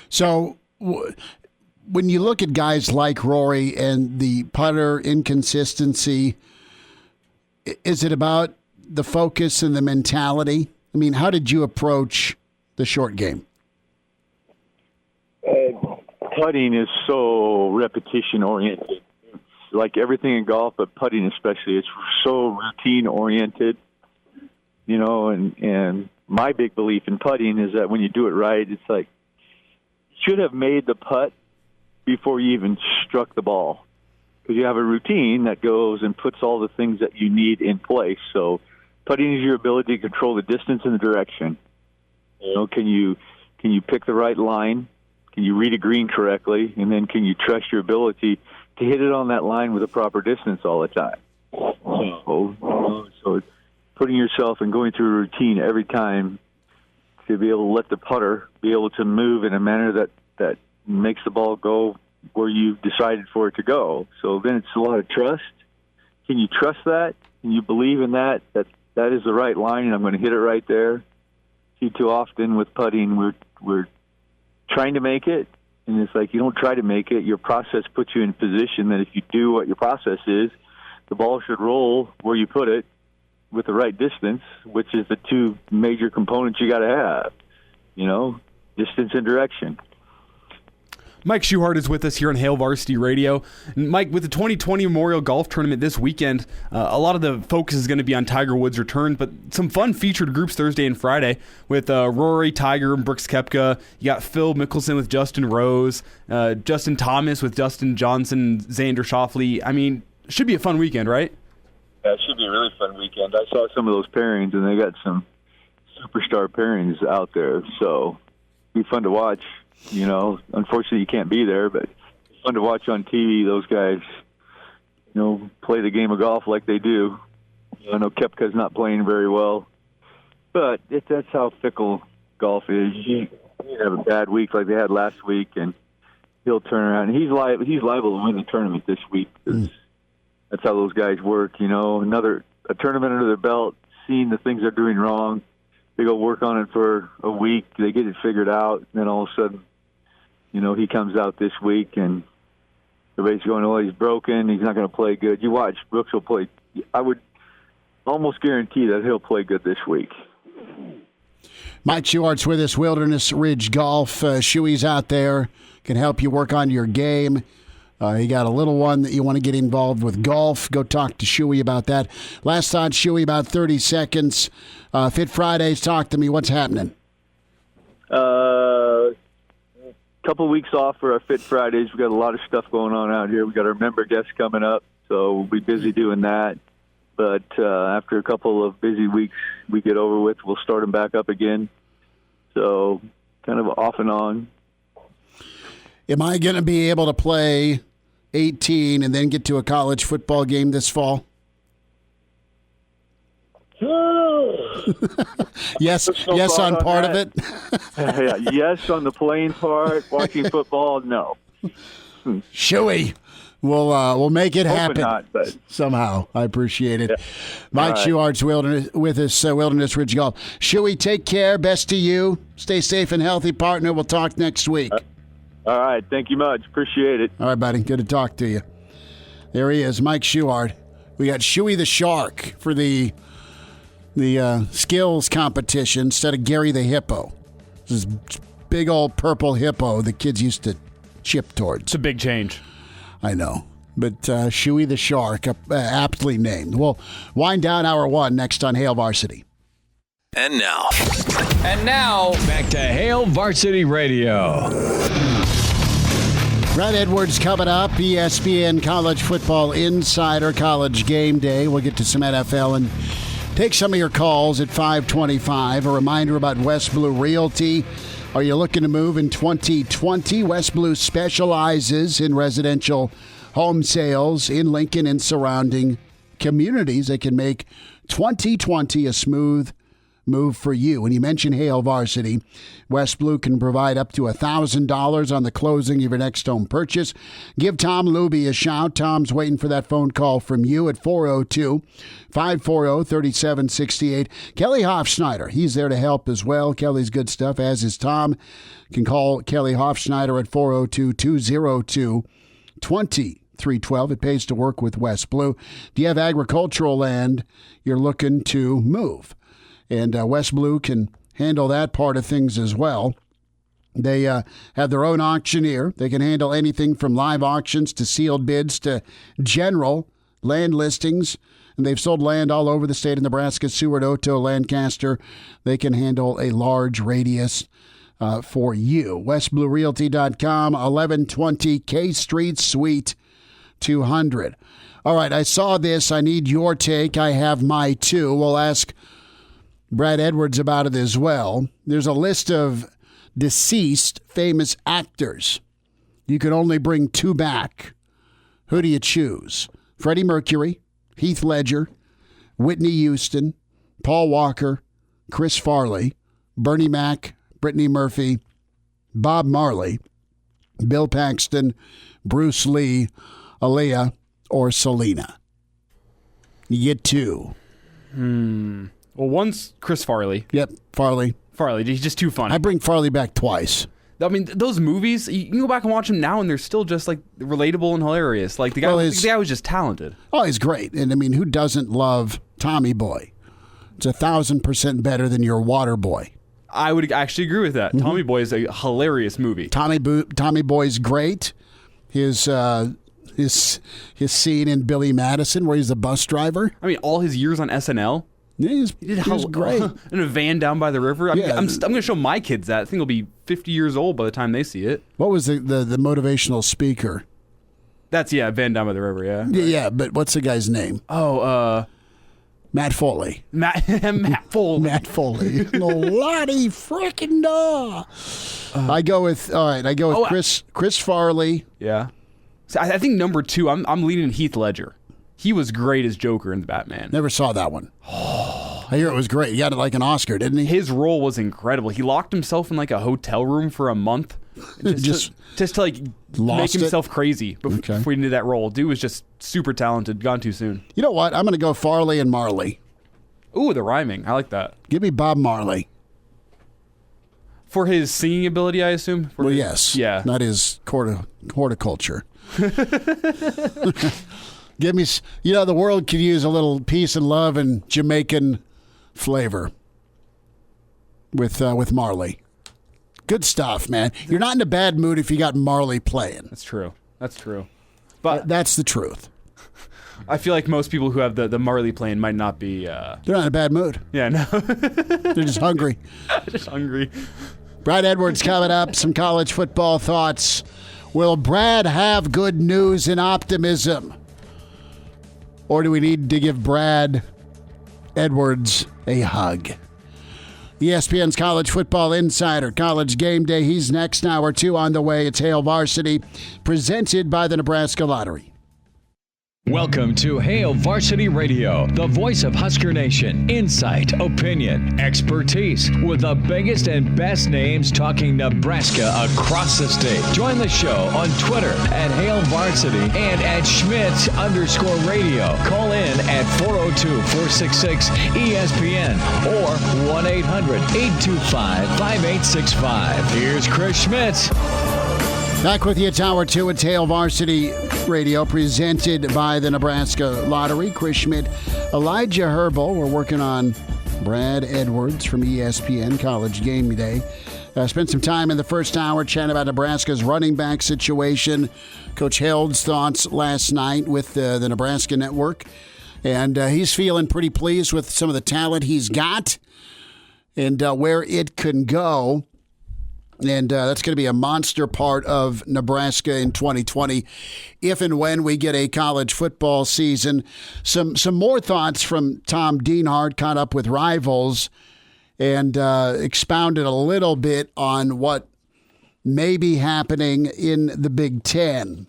So when you look at guys like Rory and the putter inconsistency, is it about the focus and the mentality? How did you approach the short game? Putting is so repetition-oriented. It's like everything in golf, but putting especially. It's so routine-oriented, and my big belief in putting is that when you do it right, it's like you should have made the putt before you even struck the ball, because you have a routine that goes and puts all the things that you need in place. So putting is your ability to control the distance and the direction. You know, can you pick the right line? Can you read a green correctly? And then can you trust your ability to hit it on that line with a proper distance all the time? So putting yourself and going through a routine every time to be able to let the putter be able to move in a manner that makes the ball go where you've decided for it to go. So then it's a lot of trust. Can you trust that? Can you believe in that is the right line and I'm going to hit it right there? See, too often with putting, we're trying to make it, and it's like you don't try to make it. Your process puts you in a position that if you do what your process is, the ball should roll where you put it with the right distance, which is the two major components you got to have, you know, distance and direction. Mike Schuhart is with us here on Hail Varsity Radio. And Mike, with the 2020 Memorial Golf Tournament this weekend, a lot of the focus is going to be on Tiger Woods' return, but some fun featured groups Thursday and Friday with Rory, Tiger, and Brooks Koepka. You got Phil Mickelson with Justin Rose, Justin Thomas with Dustin Johnson, Xander Schauffele. I mean, should be a fun weekend, right? Yeah, it should be a really fun weekend. I saw some of those pairings, and they got some superstar pairings out there, so it'll be fun to watch. You know, unfortunately you can't be there, but it's fun to watch on TV. Those guys, you know, play the game of golf like they do. I know Koepka's not playing very well, but that's how fickle golf is. You have a bad week like they had last week, and he'll turn around. And he's liable to win the tournament this week. That's how those guys work. You know, a tournament under their belt, seeing the things they're doing wrong. They go work on it for a week. They get it figured out, and then all of a sudden, you know, he comes out this week, and everybody's going, oh, he's broken. He's not going to play good. You watch, Brooks will play. I would almost guarantee that he'll play good this week. Mike Schuhart's with us, Wilderness Ridge Golf. Shuey's out there, can help you work on your game. You got a little one that you want to get involved with golf. Go talk to Shuey about that. Last thought, Shuey, about 30 seconds. Fit Fridays, talk to me. What's happening? Couple weeks off for our Fit Fridays. We got a lot of stuff going on out here. We got our member guests coming up, so we'll be busy doing that. But after a couple of busy weeks we get over with, we'll start them back up again. So kind of off and on. Am I going to be able to play 18 and then get to a college football game this fall? yes on part of it. Yeah, yes on the playing part. Watching football, no. Shuey, we'll make it happen not, but somehow. I appreciate it. Yeah. Mike Right. Schuhart's with us, Wilderness Ridge Golf. Shuey, take care. Best to you. Stay safe and healthy, partner. We'll talk next week. All right, thank you much. Appreciate it. All right, buddy. Good to talk to you. There he is, Mike Schuhart. We got Shuey the Shark for the skills competition instead of Gary the Hippo. This big old purple hippo the kids used to chip towards. It's a big change. I know. But Shuey the Shark, aptly named. We'll wind down hour one next on Hail Varsity. And now, back to Hail Varsity Radio. Brad Edwards coming up, ESPN College Football Insider, College Game Day. We'll get to some NFL and take some of your calls at 5:25. A reminder about West Blue Realty. Are you looking to move in 2020? West Blue specializes in residential home sales in Lincoln and surrounding communities. They can make 2020 a smooth move for you. When you mention Hail Varsity, West Blue can provide up to $1,000 on the closing of your next home purchase. Give Tom Luby a shout. Tom's waiting for that phone call from you at 402-540-3768. Kelly Hofschneider, he's there to help as well. Kelly's good stuff, as is Tom. You can call Kelly Hofschneider at 402-202-2312. It pays to work with West Blue. Do you have agricultural land you're looking to move? And West Blue can handle that part of things as well. They have their own auctioneer. They can handle anything from live auctions to sealed bids to general land listings. And they've sold land all over the state of Nebraska, Seward, Otoe, Lancaster. They can handle a large radius for you. WestBlueRealty.com, 1120 K Street, Suite 200. All right, I saw this. I need your take. I have my two. We'll ask Brad Edwards about it as well. There's a list of deceased famous actors. You can only bring two back. Who do you choose? Freddie Mercury, Heath Ledger, Whitney Houston, Paul Walker, Chris Farley, Bernie Mac, Brittany Murphy, Bob Marley, Bill Paxton, Bruce Lee, Aaliyah, or Selena. You get two. Well, one's Chris Farley. Yep, Farley. Farley, he's just too funny. I bring Farley back twice. I mean, those movies, you can go back and watch them now, and they're still just like relatable and hilarious. Like the guy was just talented. Oh, he's great. And I mean, who doesn't love Tommy Boy? It's 1,000% better than your Water Boy. I would actually agree with that. Mm-hmm. Tommy Boy is a hilarious movie. Tommy Boy's great. His scene in Billy Madison where he's a bus driver. I mean, all his years on SNL. Yeah, he's great. In a van down by the river. I'm Yeah. going to show my kids that. I think they'll be 50 years old by the time they see it. What was the motivational speaker? That's, van down by the river, yeah. Yeah, but what's the guy's name? Oh, Matt Foley. Matt Foley. Matt Foley. Lottie freaking da. I go with Chris Farley. Yeah. So I think number two, I'm leaning Heath Ledger. He was great as Joker in the Batman. Never saw that one. I hear it was great. He got it like an Oscar, didn't he? His role was incredible. He locked himself in like a hotel room for a month just to like make himself crazy before he did that role. Dude was just super talented. Gone too soon. You know what? I'm going to go Farley and Marley. Ooh, the rhyming. I like that. Give me Bob Marley. For his singing ability, I assume? Yes. Yeah. Not his horticulture. Give me, the world could use a little peace and love and Jamaican flavor with Marley. Good stuff, man. You're not in a bad mood if you got Marley playing. That's true. But that's the truth. I feel like most people who have the Marley playing might not be... They're not in a bad mood. Yeah, no. They're just hungry. Just hungry. Brad Edwards coming up. Some college football thoughts. Will Brad have good news and optimism? Or do we need to give Brad Edwards a hug? ESPN's College Football Insider, College Game Day. He's next. Hour 2 on the way. It's Hail Varsity, presented by the Nebraska Lottery. Welcome to Hail Varsity Radio, the voice of Husker Nation. Insight, opinion, expertise, with the biggest and best names talking Nebraska across the state. Join the show on Twitter at Hail Varsity and at Schmitz_radio. Call in at 402-466-ESPN or 1-800-825-5865. Here's Chris Schmitz. Back with you, Tower 2 at Hail Varsity Radio, presented by the Nebraska Lottery. Chris Schmidt, Elijah Herbal. We're working on Brad Edwards from ESPN, College Game Day. Spent some time in the first hour chatting about Nebraska's running back situation. Coach Held's thoughts last night with the Nebraska Network. And he's feeling pretty pleased with some of the talent he's got and where it can go. And that's going to be a monster part of Nebraska in 2020 if and when we get a college football season. Some more thoughts from Tom Dienhart, caught up with Rivals, and expounded a little bit on what may be happening in the Big Ten.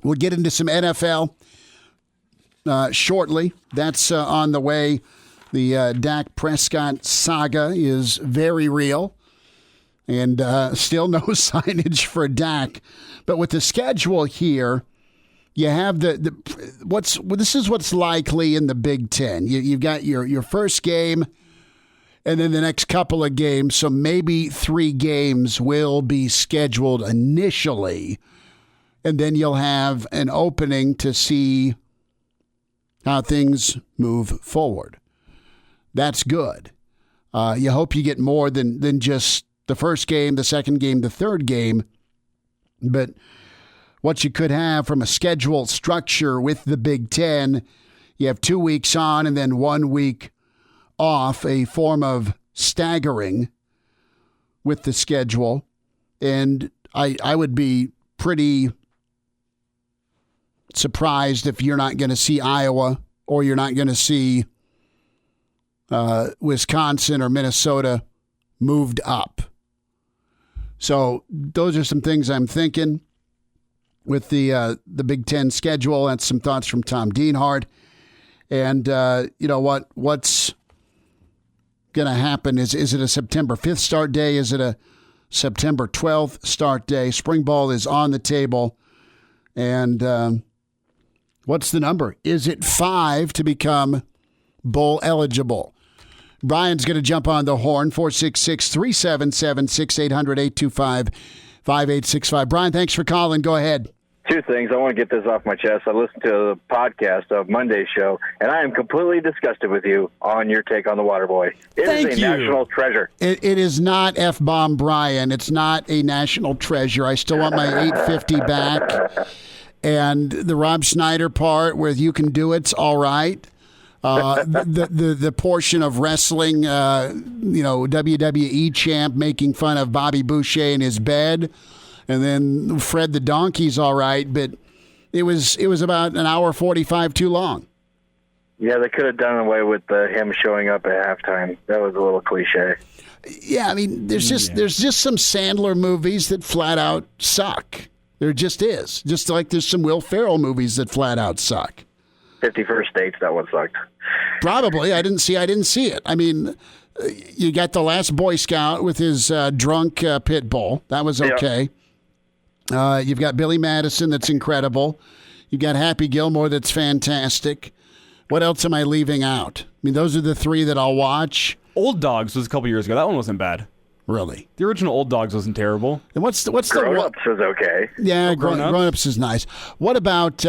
We'll get into some NFL shortly. That's on the way. The Dak Prescott saga is very real. And still no signage for Dak. But with the schedule here, you have this is what's likely in the Big Ten. You've got your first game and then the next couple of games. So maybe 3 games will be scheduled initially. And then you'll have an opening to see how things move forward. That's good. You hope you get more than just the first game, the second game, the third game. But what you could have from a schedule structure with the Big Ten, you have 2 weeks on and then 1 week off, a form of staggering with the schedule. And I would be pretty surprised if you're not going to see Iowa or you're not going to see Wisconsin or Minnesota moved up. So those are some things I'm thinking with the Big Ten schedule. That's some thoughts from Tom Dienhart. And you know what's going to happen is it a September 5th start day? Is it a September 12th start day? Spring ball is on the table. And what's the number? Is it 5 to become bowl eligible? Brian's going to jump on the horn, 466-377-6800-825-5865. Brian, thanks for calling. Go ahead. Two things. I want to get this off my chest. I listened to the podcast of Monday's show, and I am completely disgusted with you on your take on the Waterboy. It is a national treasure. It is not F-bomb Brian. It's not a national treasure. I still want my $8.50 back. And the Rob Schneider part where you can do it's all right. The portion of wrestling, WWE champ making fun of Bobby Boucher in his bed. And then Fred the Donkey's all right, but it was about an hour 45 too long. Yeah, they could have done away with him showing up at halftime. That was a little cliche. Yeah, I mean, there's just some Sandler movies that flat out suck. There just is. Just like there's some Will Ferrell movies that flat out suck. 51st Dates, that one sucked. Probably. I didn't see it. I mean, you got The Last Boy Scout with his drunk pit bull. That was okay. Yep. You've got Billy Madison, that's incredible. You've got Happy Gilmore, that's fantastic. What else am I leaving out? I mean, those are the three that I'll watch. Old Dogs was a couple years ago. That one wasn't bad. Really? The original Old Dogs wasn't terrible. And what's the Grown-Ups was okay. Yeah, Grown-Ups is nice. What about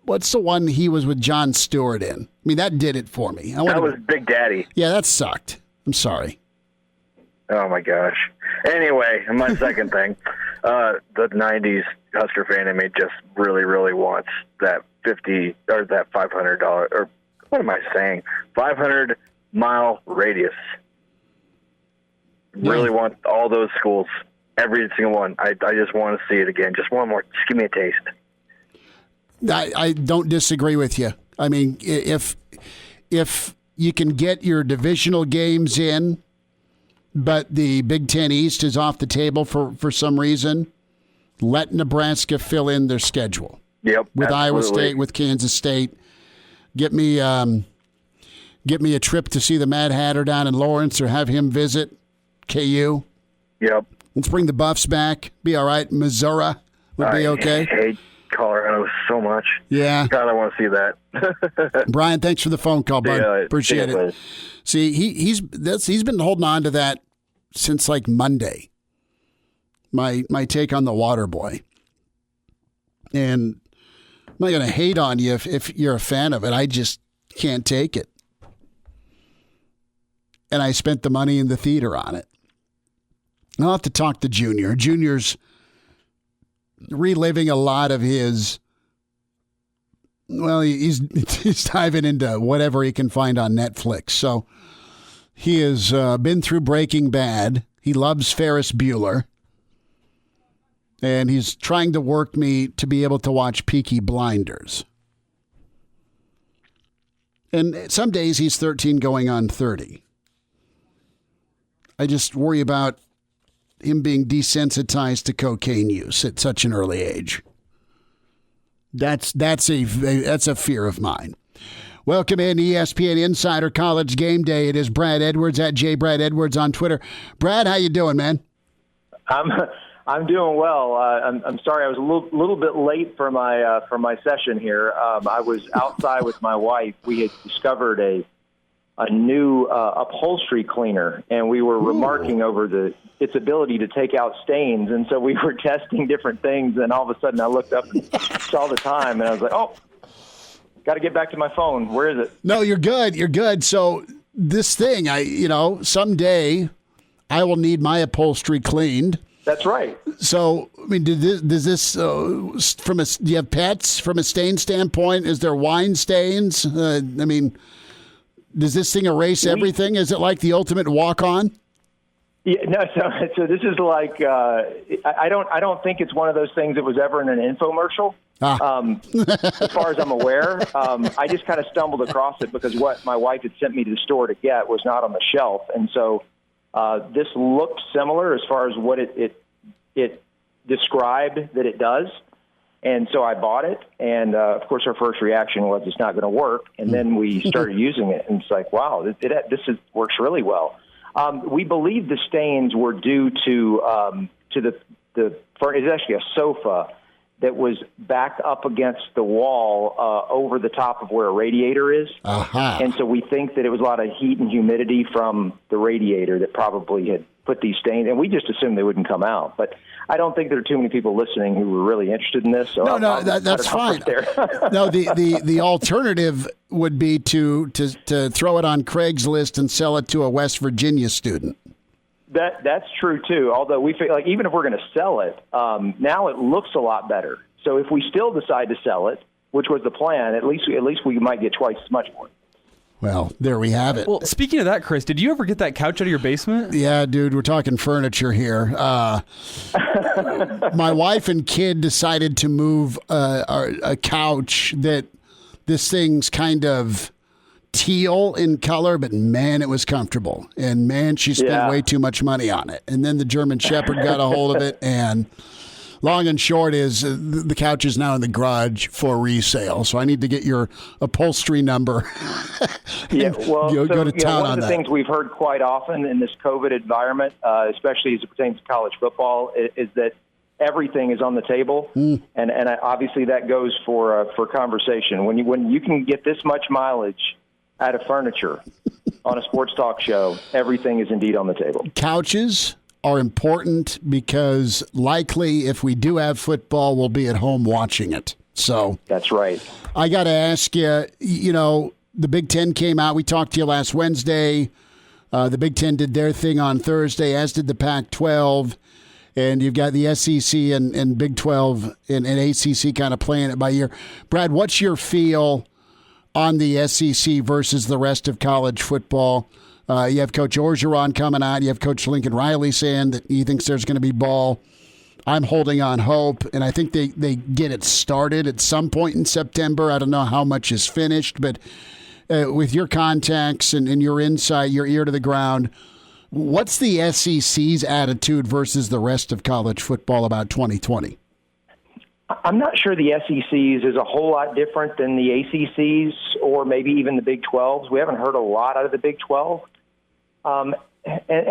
what's the one he was with Jon Stewart in? I mean, that did it for me. That was Big Daddy. Yeah, that sucked. I'm sorry. Oh my gosh. Anyway, my second thing, the '90s Husker fan in me just really, really wants that $50 or that $500 or what am I saying? 500-mile radius. Really want all those schools, every single one. I just want to see it again. Just one more. Just give me a taste. I don't disagree with you. I mean, if you can get your divisional games in, but the Big Ten East is off the table for some reason, let Nebraska fill in their schedule. Yep, with absolutely. Iowa State, with Kansas State. Get me a trip to see the Mad Hatter down in Lawrence, or have him visit KU. Yep. Let's bring the Buffs back. Be all right. Missouri would be okay. I hate Colorado so much. Yeah. God, I want to see that. Brian, thanks for the phone call, bud. Appreciate it. See, he's been holding on to that since like Monday. My take on the Waterboy. And I'm not going to hate on you if you're a fan of it. I just can't take it. And I spent the money in the theater on it. I'll have to talk to Junior. Junior's reliving a lot of his, well, he's diving into whatever he can find on Netflix. So he has been through Breaking Bad. He loves Ferris Bueller. And he's trying to work me to be able to watch Peaky Blinders. And some days he's 13 going on 30. I just worry about him being desensitized to cocaine use at such an early age. That's a fear of mine. Welcome in ESPN Insider College Game Day. It is Brad Edwards at JBradEdwards on Twitter. Brad, how you doing, man? I'm doing well. I'm sorry I was a little bit late for my session here. I was outside with my wife. We had discovered a new upholstery cleaner, and we were remarking over its ability to take out stains. And so we were testing different things, and all of a sudden I looked up and saw the time, and I was like, oh, got to get back to my phone. Where is it? No, you're good. You're good. So this thing, someday I will need my upholstery cleaned. That's right. So, I mean, does this do you have pets from a stain standpoint? Is there wine stains? I mean, does this thing erase everything? Is it like the ultimate walk-on? Yeah, no. So this is like I don't think it's one of those things that was ever in an infomercial. As far as I'm aware, I just kind of stumbled across it because what my wife had sent me to the store to get was not on the shelf. And so this looked similar as far as what it described that it does. And so I bought it, and of course our first reaction was it's not going to work. And then we started using it, and it's like, wow, works really well. We believe the stains were due to it's actually a sofa that was back up against the wall over the top of where a radiator is. Uh-huh. And so we think that it was a lot of heat and humidity from the radiator that probably had put these stains, and we just assumed they wouldn't come out. But I don't think there are too many people listening who were really interested in this. So that's fine. No, the alternative would be to throw it on Craigslist and sell it to a West Virginia student. That's true too. Although we feel like even if we're going to sell it, now it looks a lot better. So if we still decide to sell it, which was the plan, at least we might get twice as much for it. Well, there we have it. Well, speaking of that, Chris, did you ever get that couch out of your basement? Yeah, dude, we're talking furniture here. My wife and kid decided to move a couch that this thing's kind of teal in color, but man, it was comfortable. And man, she spent way too much money on it. And then the German Shepherd got a hold of it, and long and short is the couch is now in the garage for resale. So I need to get your upholstery number. Yeah, well, go to town one on of the that. things we've heard quite often in this COVID environment, especially as it pertains to college football, is that everything is on the table, and obviously that goes for conversation. When you can get this much mileage out of furniture on a sports talk show, everything is indeed on the table. Couches are important because likely if we do have football, we'll be at home watching it. So that's right. I got to ask you, the Big Ten came out. We talked to you last Wednesday. The Big Ten did their thing on Thursday, as did the Pac-12. And you've got the SEC and Big 12 and ACC kind of playing it by ear. Brad, what's your feel on the SEC versus the rest of college football? You have Coach Orgeron coming out. You have Coach Lincoln Riley saying that he thinks there's going to be ball. I'm holding on hope, and I think they get it started at some point in September. I don't know how much is finished, but with your contacts and your insight, your ear to the ground, what's the SEC's attitude versus the rest of college football about 2020? I'm not sure the SEC's is a whole lot different than the ACC's or maybe even the Big 12s. We haven't heard a lot out of the Big 12. And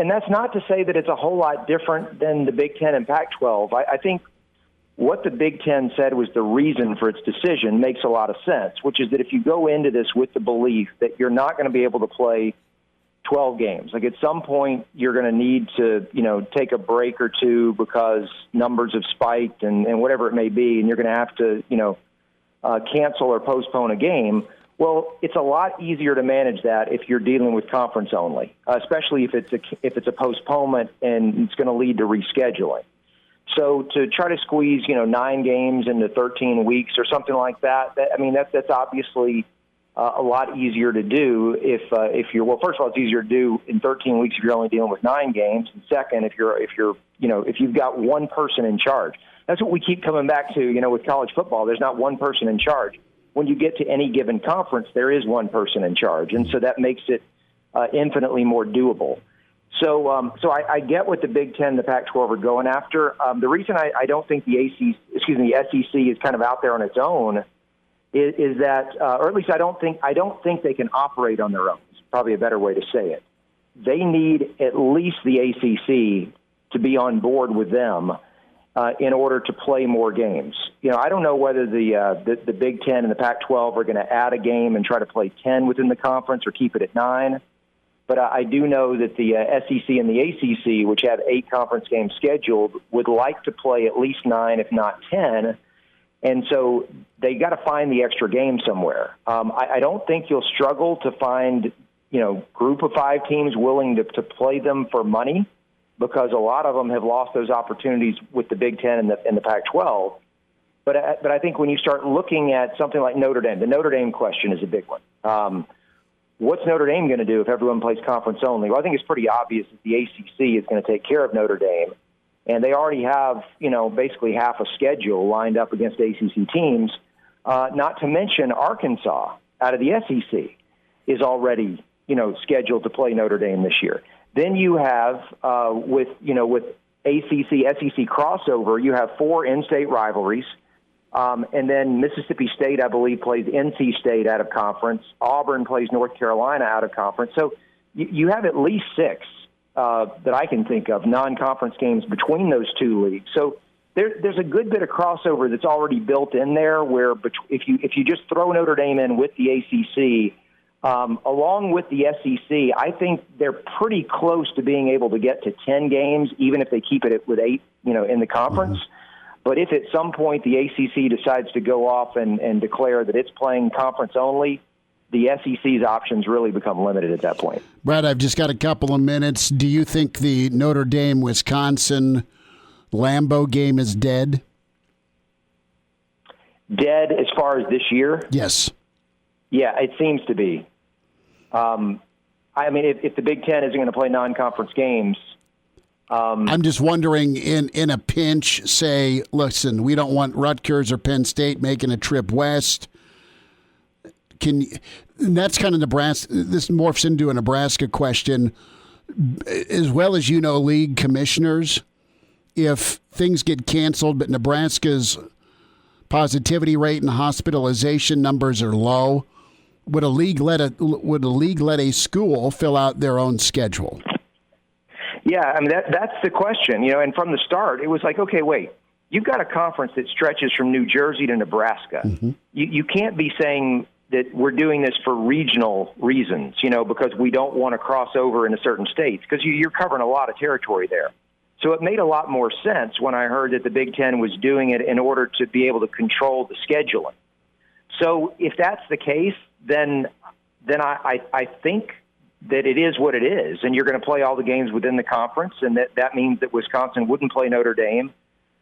that's not to say that it's a whole lot different than the Big 10 and Pac-12. I think what the Big 10 said was the reason for its decision makes a lot of sense, which is that if you go into this with the belief that you're not going to be able to play 12 games, like at some point you're going to need to, take a break or two because numbers have spiked and whatever it may be, and you're going to have to, cancel or postpone a game. Well, it's a lot easier to manage that if you're dealing with conference only, especially if it's a postponement and it's going to lead to rescheduling. So to try to squeeze, 9 games into 13 weeks or something like that, that's obviously a lot easier to do if you're, well, first of all, it's easier to do in 13 weeks if you're only dealing with 9 games. And second, if you've got one person in charge. That's what we keep coming back to, with college football. There's not one person in charge. When you get to any given conference, there is one person in charge. And so that makes it infinitely more doable. So I get what the Big Ten, the Pac-12 are going after. The reason I don't think the SEC is kind of out there on its own is that, or at least I don't think they can operate on their own. It's probably a better way to say it. They need at least the ACC to be on board with them in order to play more games. I don't know whether the Big Ten and the Pac-12 are going to add a game and try to play 10 within the conference or keep it at 9. But I do know that the SEC and the ACC, which have 8 conference games scheduled, would like to play at least 9, if not 10. And so they got to find the extra game somewhere. I don't think you'll struggle to find, group of 5 teams willing to play them for money, because a lot of them have lost those opportunities with the Big Ten and the Pac-12. But I think when you start looking at something like Notre Dame, the Notre Dame question is a big one. What's Notre Dame going to do if everyone plays conference only? Well, I think it's pretty obvious that the ACC is going to take care of Notre Dame. and they already have, basically half a schedule lined up against ACC teams. Not to mention Arkansas out of the SEC is already, scheduled to play Notre Dame this year. Then you have, with ACC, SEC crossover, you have 4 in-state rivalries. And then Mississippi State, I believe, plays NC State out of conference. Auburn plays North Carolina out of conference. So you have at least 6 that I can think of non-conference games between those 2 leagues. So there's a good bit of crossover that's already built in there. Where if you just throw Notre Dame in with the ACC, along with the SEC, I think they're pretty close to being able to get to 10 games, even if they keep it with 8, in the conference. Mm-hmm. But if at some point the ACC decides to go off and declare that it's playing conference only, the SEC's options really become limited at that point. Brad, I've just got a couple of minutes. Do you think the Notre Dame-Wisconsin Lambeau game is dead? Dead as far as this year? Yes. Yeah, it seems to be. If the Big Ten isn't going to play non-conference games, I'm just wondering, in a pinch, say, listen, we don't want Rutgers or Penn State making a trip west. And that's kind of Nebraska. This morphs into a Nebraska question. As well as league commissioners, if things get canceled, but Nebraska's positivity rate and hospitalization numbers are low, would a league let a school fill out their own schedule? Yeah, that's the question, and from the start, it was like, okay, wait, you've got a conference that stretches from New Jersey to Nebraska. Mm-hmm. You can't be saying that we're doing this for regional reasons, because we don't want to cross over into certain states, because you're covering a lot of territory there. So it made a lot more sense when I heard that the Big Ten was doing it in order to be able to control the scheduling. So if that's the case, then I think that it is what it is, and you're going to play all the games within the conference, and that means that Wisconsin wouldn't play Notre Dame.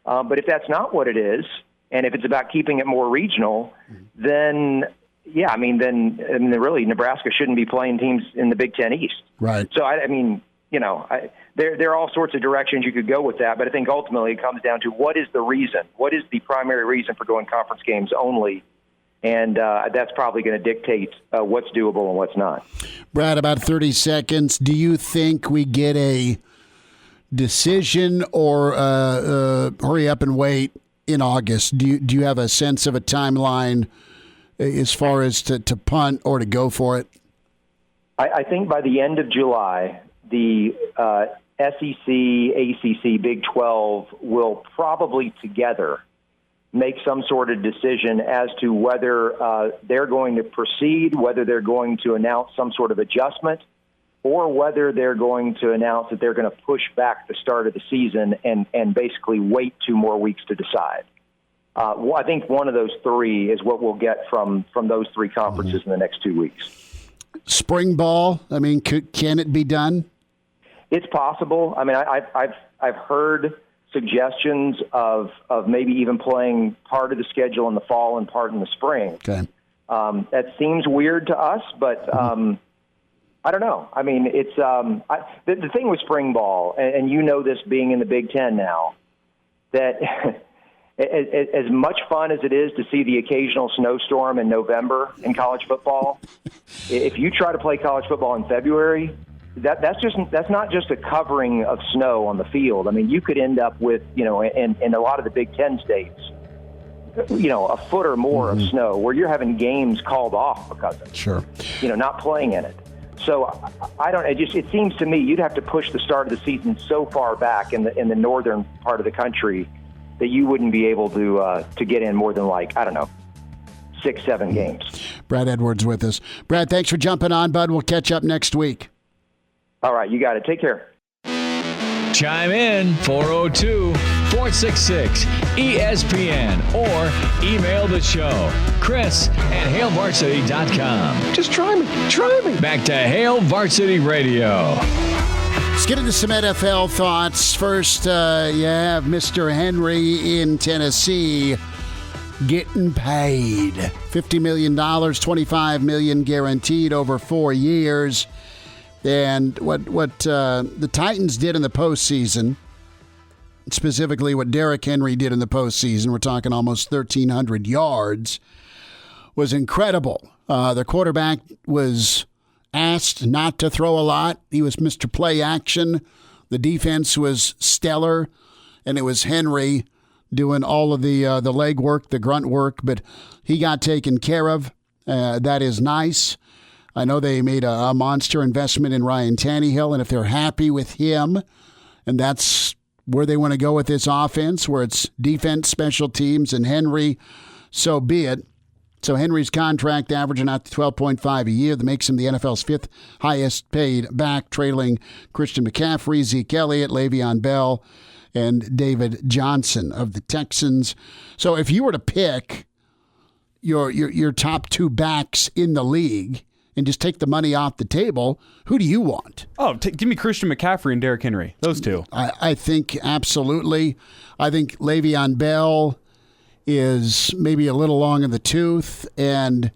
But if that's not what it is, and if it's about keeping it more regional, then really Nebraska shouldn't be playing teams in the Big Ten East. Right. So there are all sorts of directions you could go with that, but I think ultimately it comes down to what is the reason? What is the primary reason for going conference games only? And that's probably going to dictate what's doable and what's not. Brad, about 30 seconds. Do you think we get a decision or hurry up and wait in August? Do you have a sense of a timeline as far as to punt or to go for it? I think by the end of July, the SEC, ACC, Big 12 will probably together make some sort of decision as to whether they're going to proceed, whether they're going to announce some sort of adjustment, or whether they're going to announce that they're going to push back the start of the season and basically wait 2 more weeks to decide. I think one of those 3 is what we'll get from those 3 conferences in the next 2 weeks. Spring ball, can it be done? It's possible. I've heard suggestions of maybe even playing part of the schedule in the fall and part in the spring. Okay. That seems weird to us, but I don't know. It's the thing with spring ball, and this being in the Big Ten now, that as much fun as it is to see the occasional snowstorm in November in college football, if you try to play college football in February, that's not just a covering of snow on the field. You could end up with, in a lot of the Big Ten states, a foot or more of snow where you're having games called off because of it. Sure. Not playing in it. So I don't. It seems to me you'd have to push the start of the season so far back in the northern part of the country that you wouldn't be able to get in more than 6, 7 games. Brad Edwards with us. Brad, thanks for jumping on, bud. We'll catch up next week. All right, you got it. Take care. Chime in 402-466-ESPN or email the show, Chris@HailVarsity.com. Just try me. Back to Hail Varsity Radio. Let's get into some NFL thoughts. First, you have Mr. Henry in Tennessee getting paid. $50 million, $25 million guaranteed over 4 years. And what the Titans did in the postseason, specifically what Derrick Henry did in the postseason, we're talking almost 1,300 yards, was incredible. The quarterback was asked not to throw a lot. He was Mr. Play Action. The defense was stellar, and it was Henry doing all of the leg work, the grunt work, but he got taken care of. That is nice. I know they made a monster investment in Ryan Tannehill, and if they're happy with him, and that's where they want to go with this offense, where it's defense, special teams, and Henry, so be it. So Henry's contract averaging out to $12.5 a year. That makes him the NFL's fifth highest paid back, trailing Christian McCaffrey, Zeke Elliott, Le'Veon Bell, and David Johnson of the Texans. So if you were to pick your top two backs in the league and just take the money off the table, who do you want? Oh, give me Christian McCaffrey and Derrick Henry. Those two. I think absolutely. I think Le'Veon Bell is maybe a little long in the tooth, and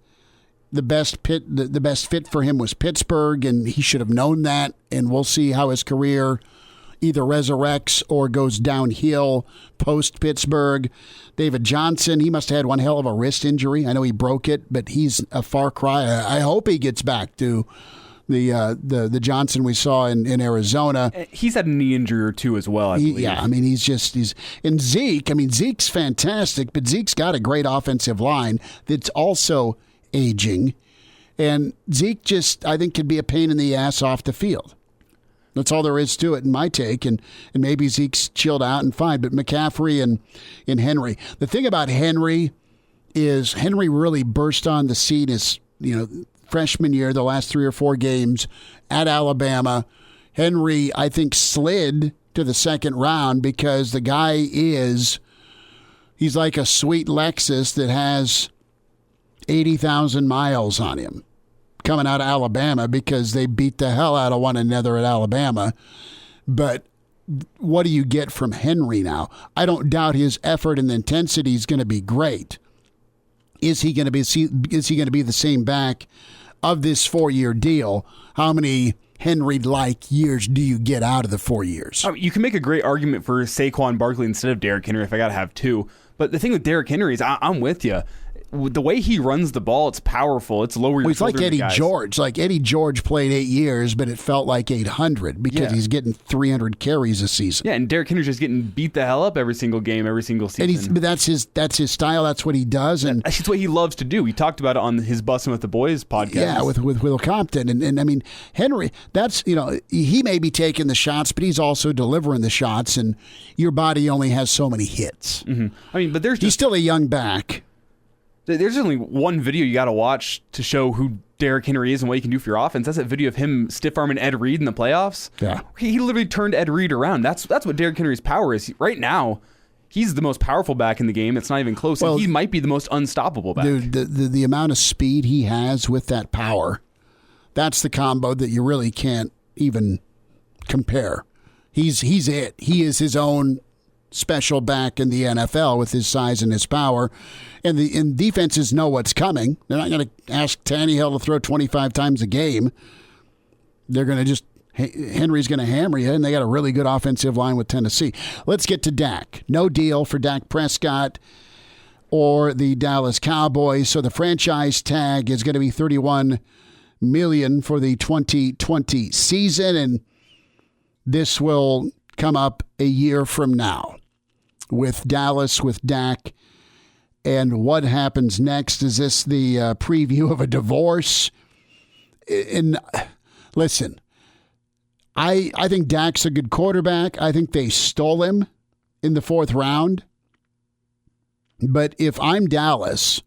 the best fit for him was Pittsburgh, and he should have known that, and we'll see how his career either resurrects or goes downhill post-Pittsburgh. David Johnson, he must have had one hell of a wrist injury. I know he broke it, but he's a far cry. I hope he gets back to the Johnson we saw in Arizona. He's had a knee injury or two as well, I believe. Yeah, I mean, he's and Zeke, I mean, Zeke's fantastic, but Zeke's got a great offensive line that's also aging. And Zeke just, I think, could be a pain in the ass off the field. That's all there is to it in my take, and maybe Zeke's chilled out and fine, but McCaffrey and Henry. The thing about Henry is Henry really burst on the scene his freshman year, the last 3 or 4 games at Alabama. Henry, I think, slid to the second round because the guy he's like a sweet Lexus that has 80,000 miles on him, coming out of Alabama because they beat the hell out of one another at Alabama. But what do you get from Henry now? I don't doubt his effort and the intensity is going to be great. Is he going to be the same back of this 4-year deal? How many Henry-like years do you get out of the 4 years? You can make a great argument for Saquon Barkley instead of Derrick Henry if I got to have two. But the thing with Derrick Henry is I'm with you. The way he runs the ball, it's powerful. It's lower. He's like Eddie George. Like Eddie George played 8 years, but it felt like 800 because he's getting 300 carries a season. Yeah, and Derrick Henry's just getting beat the hell up every single game, every single season. But that's his style. That's what he does, and that's what he loves to do. We talked about it on his Bussin' with the Boys podcast. Yeah, with Will Compton, and I mean Henry. That's he may be taking the shots, but he's also delivering the shots, and your body only has so many hits. Mm-hmm. I mean, but he's still a young back. There's only one video you got to watch to show who Derrick Henry is and what he can do for your offense. That's that video of him stiff-arming Ed Reed in the playoffs. Yeah. He literally turned Ed Reed around. That's what Derrick Henry's power is. Right now, he's the most powerful back in the game. It's not even close. Well, and he might be the most unstoppable back. Dude, the amount of speed he has with that power, that's the combo that you really can't even compare. He's it. He is his own special back in the NFL with his size and his power. And defenses know what's coming. They're not going to ask Tannehill to throw 25 times a game. They're going to just, Henry's going to hammer you, and they got a really good offensive line with Tennessee. Let's get to Dak. No deal for Dak Prescott or the Dallas Cowboys. So the franchise tag is going to be $31 million for the 2020 season, and this will come up a year from now with Dallas, with Dak. And what happens next? Is this the preview of a divorce? And listen, I think Dak's a good quarterback. I think they stole him in the 4th round. But if I'm Dallas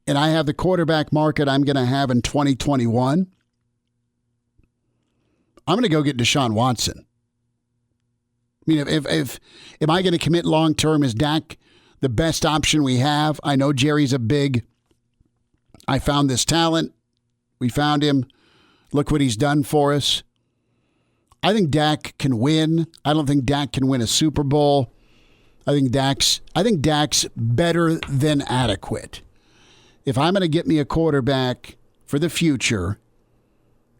and I have the quarterback market I'm going to have in 2021, I'm going to go get Deshaun Watson. I mean, if am I going to commit long term? Is Dak the best option we have? I know Jerry's I found this talent. We found him. Look what he's done for us. I think Dak can win. I don't think Dak can win a Super Bowl. I think Dak's better than adequate. If I'm going to get me a quarterback for the future,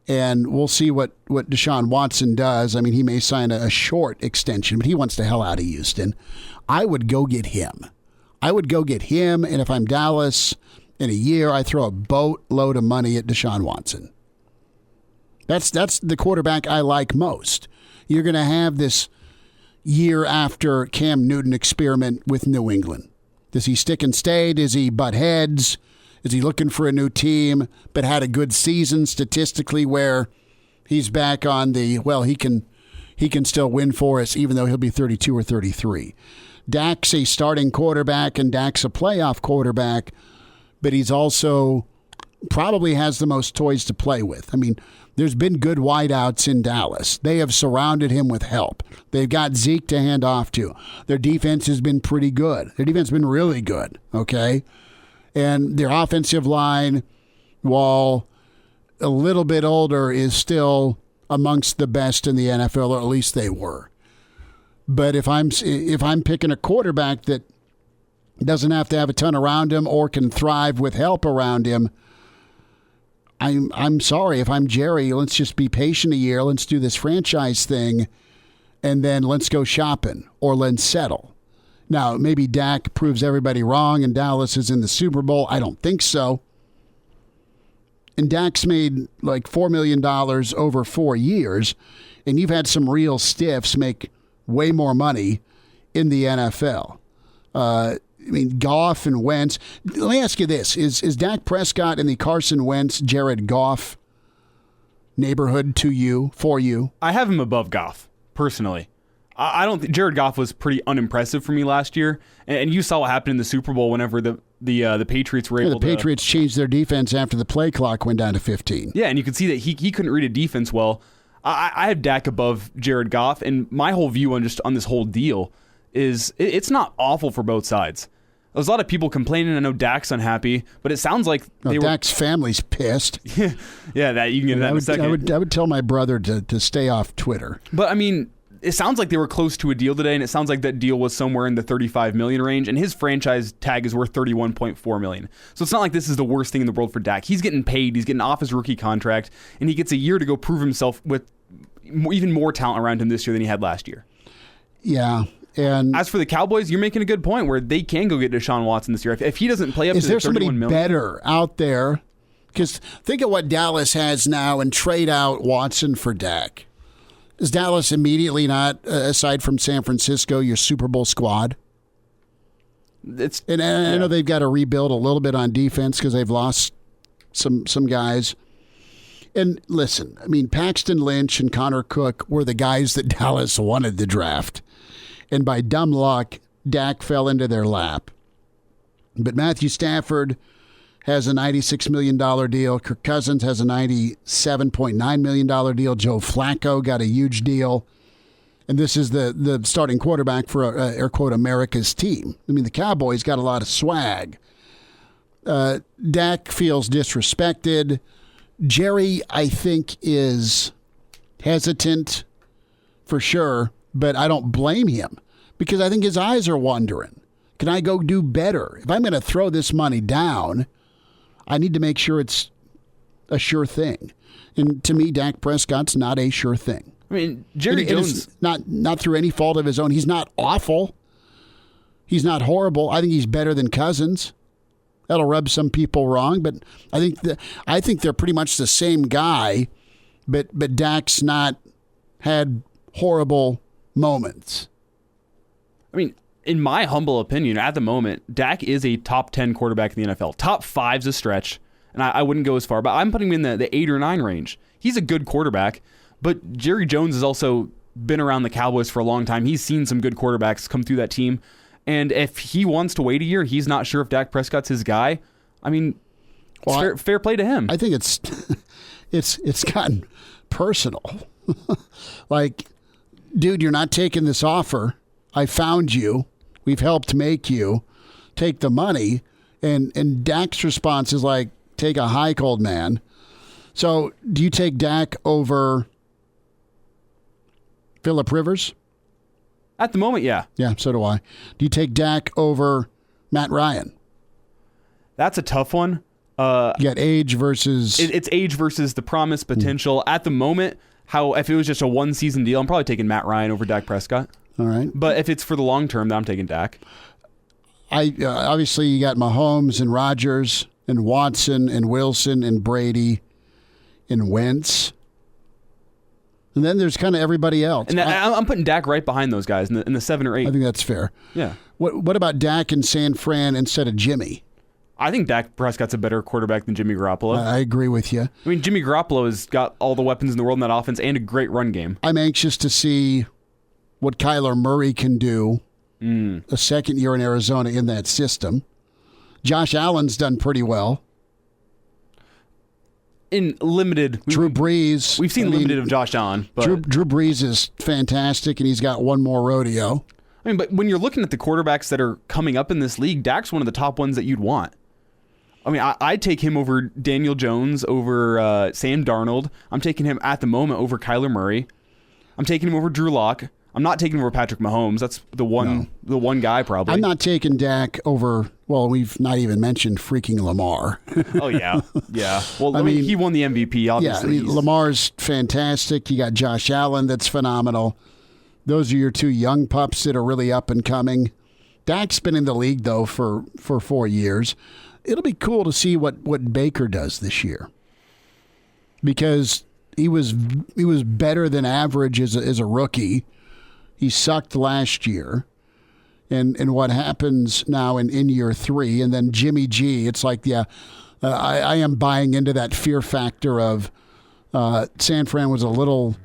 And we'll see what Deshaun Watson does. I mean, he may sign a short extension, but he wants the hell out of Houston. I would go get him. And if I'm Dallas in a year, I throw a boatload of money at Deshaun Watson. That's the quarterback I like most. You're going to have this year after Cam Newton experiment with New England. Does he stick and stay? Does he butt heads? Is he looking for a new team but had a good season statistically where he's back on the, well, he can still win for us even though he'll be 32 or 33. Dak's a starting quarterback and Dak's a playoff quarterback, but he's also probably has the most toys to play with. I mean, there's been good wideouts in Dallas. They have surrounded him with help. They've got Zeke to hand off to. Their defense has been pretty good. Their defense has been really good, okay? And their offensive line, while a little bit older, is still amongst the best in the NFL, or at least they were. But if I'm picking a quarterback that doesn't have to have a ton around him or can thrive with help around him, I'm sorry. If I'm Jerry, let's just be patient a year. Let's do this franchise thing, and then let's go shopping or let's settle. Now, maybe Dak proves everybody wrong and Dallas is in the Super Bowl. I don't think so. And Dak's made like $4 million over 4 years, and you've had some real stiffs make way more money in the NFL. I mean, Goff and Wentz. Let me ask you this. Is Dak Prescott in the Carson Wentz, Jared Goff neighborhood for you? I have him above Goff, personally. I don't think Jared Goff was pretty unimpressive for me last year. And you saw what happened in the Super Bowl whenever the Patriots were able to... The Patriots changed their defense after the play clock went down to 15. Yeah, and you could see that he couldn't read a defense well. I have Dak above Jared Goff, and my whole view on this whole deal is it's not awful for both sides. There's a lot of people complaining. I know Dak's unhappy, but it sounds like Dak's family's pissed. Yeah, that you can get that in a second. I would tell my brother to stay off Twitter. But I mean, it sounds like they were close to a deal today, and it sounds like that deal was somewhere in the $35 million range, and his franchise tag is worth $31.4 million. So it's not like this is the worst thing in the world for Dak. He's getting paid. He's getting off his rookie contract, and he gets a year to go prove himself with even more talent around him this year than he had last year. Yeah. And as for the Cowboys, you're making a good point where they can go get Deshaun Watson this year. If he doesn't play up to the $31 million. Is there somebody better out there? Because think of what Dallas has now and trade out Watson for Dak. Is Dallas immediately not, aside from San Francisco, your Super Bowl squad? I know they've got to rebuild a little bit on defense because they've lost some guys. And listen, I mean, Paxton Lynch and Connor Cook were the guys that Dallas wanted to draft. And by dumb luck, Dak fell into their lap. But Matthew Stafford has a $96 million deal. Kirk Cousins has a $97.9 million deal. Joe Flacco got a huge deal. And this is the starting quarterback for, air quote, America's team. I mean, the Cowboys got a lot of swag. Dak feels disrespected. Jerry, I think, is hesitant for sure, but I don't blame him because I think his eyes are wandering. Can I go do better? If I'm going to throw this money down, I need to make sure it's a sure thing. And to me, Dak Prescott's not a sure thing. I mean, Jerry Jones, not through any fault of his own. He's not awful. He's not horrible. I think he's better than Cousins. That'll rub some people wrong, but I think they're pretty much the same guy, but Dak's not had horrible moments. I mean, in my humble opinion, at the moment, Dak is a top 10 quarterback in the NFL. Top 5's a stretch, and I wouldn't go as far, but I'm putting him in the 8 or 9 range. He's a good quarterback, but Jerry Jones has also been around the Cowboys for a long time. He's seen some good quarterbacks come through that team. And if he wants to wait a year, he's not sure if Dak Prescott's his guy. I mean, fair play to him. I think it's gotten personal. Like, dude, you're not taking this offer. I found you. We've helped make you. Take the money. And Dak's response is like, take a hike, old man. So do you take Dak over Phillip Rivers? At the moment, yeah. Yeah, so do I. Do you take Dak over Matt Ryan? That's a tough one. You got age versus... It's age versus the promise, potential. At the moment, if it was just a one-season deal, I'm probably taking Matt Ryan over Dak Prescott. All right. But if it's for the long term, then I'm taking Dak. Obviously, you got Mahomes and Rodgers and Watson and Wilson and Brady and Wentz. And then there's kind of everybody else. And I'm putting Dak right behind those guys in the 7 or 8. I think that's fair. Yeah. What about Dak and San Fran instead of Jimmy? I think Dak Prescott's a better quarterback than Jimmy Garoppolo. I agree with you. I mean, Jimmy Garoppolo has got all the weapons in the world in that offense and a great run game. I'm anxious to see what Kyler Murray can do a second year in Arizona in that system. Josh Allen's done pretty well. In limited... Drew Brees. We've seen limited of Josh Allen. But Drew Brees is fantastic, and he's got one more rodeo. I mean, but when you're looking at the quarterbacks that are coming up in this league, Dak's one of the top ones that you'd want. I mean, I'd take him over Daniel Jones, over Sam Darnold. I'm taking him at the moment over Kyler Murray. I'm taking him over Drew Lock. I'm not taking him over Patrick Mahomes. That's the one guy probably. I'm not taking Dak over, well, we've not even mentioned freaking Lamar. Oh, yeah. Yeah. Well, I mean, he won the MVP, obviously. Yeah, Lamar's fantastic. You got Josh Allen that's phenomenal. Those are your two young pups that are really up and coming. Dak's been in the league, though, for 4 years. It'll be cool to see what Baker does this year, because he was better than average as a rookie. He sucked last year, and what happens now in year 3, and then Jimmy G. It's like, I am buying into that fear factor of San Fran was a little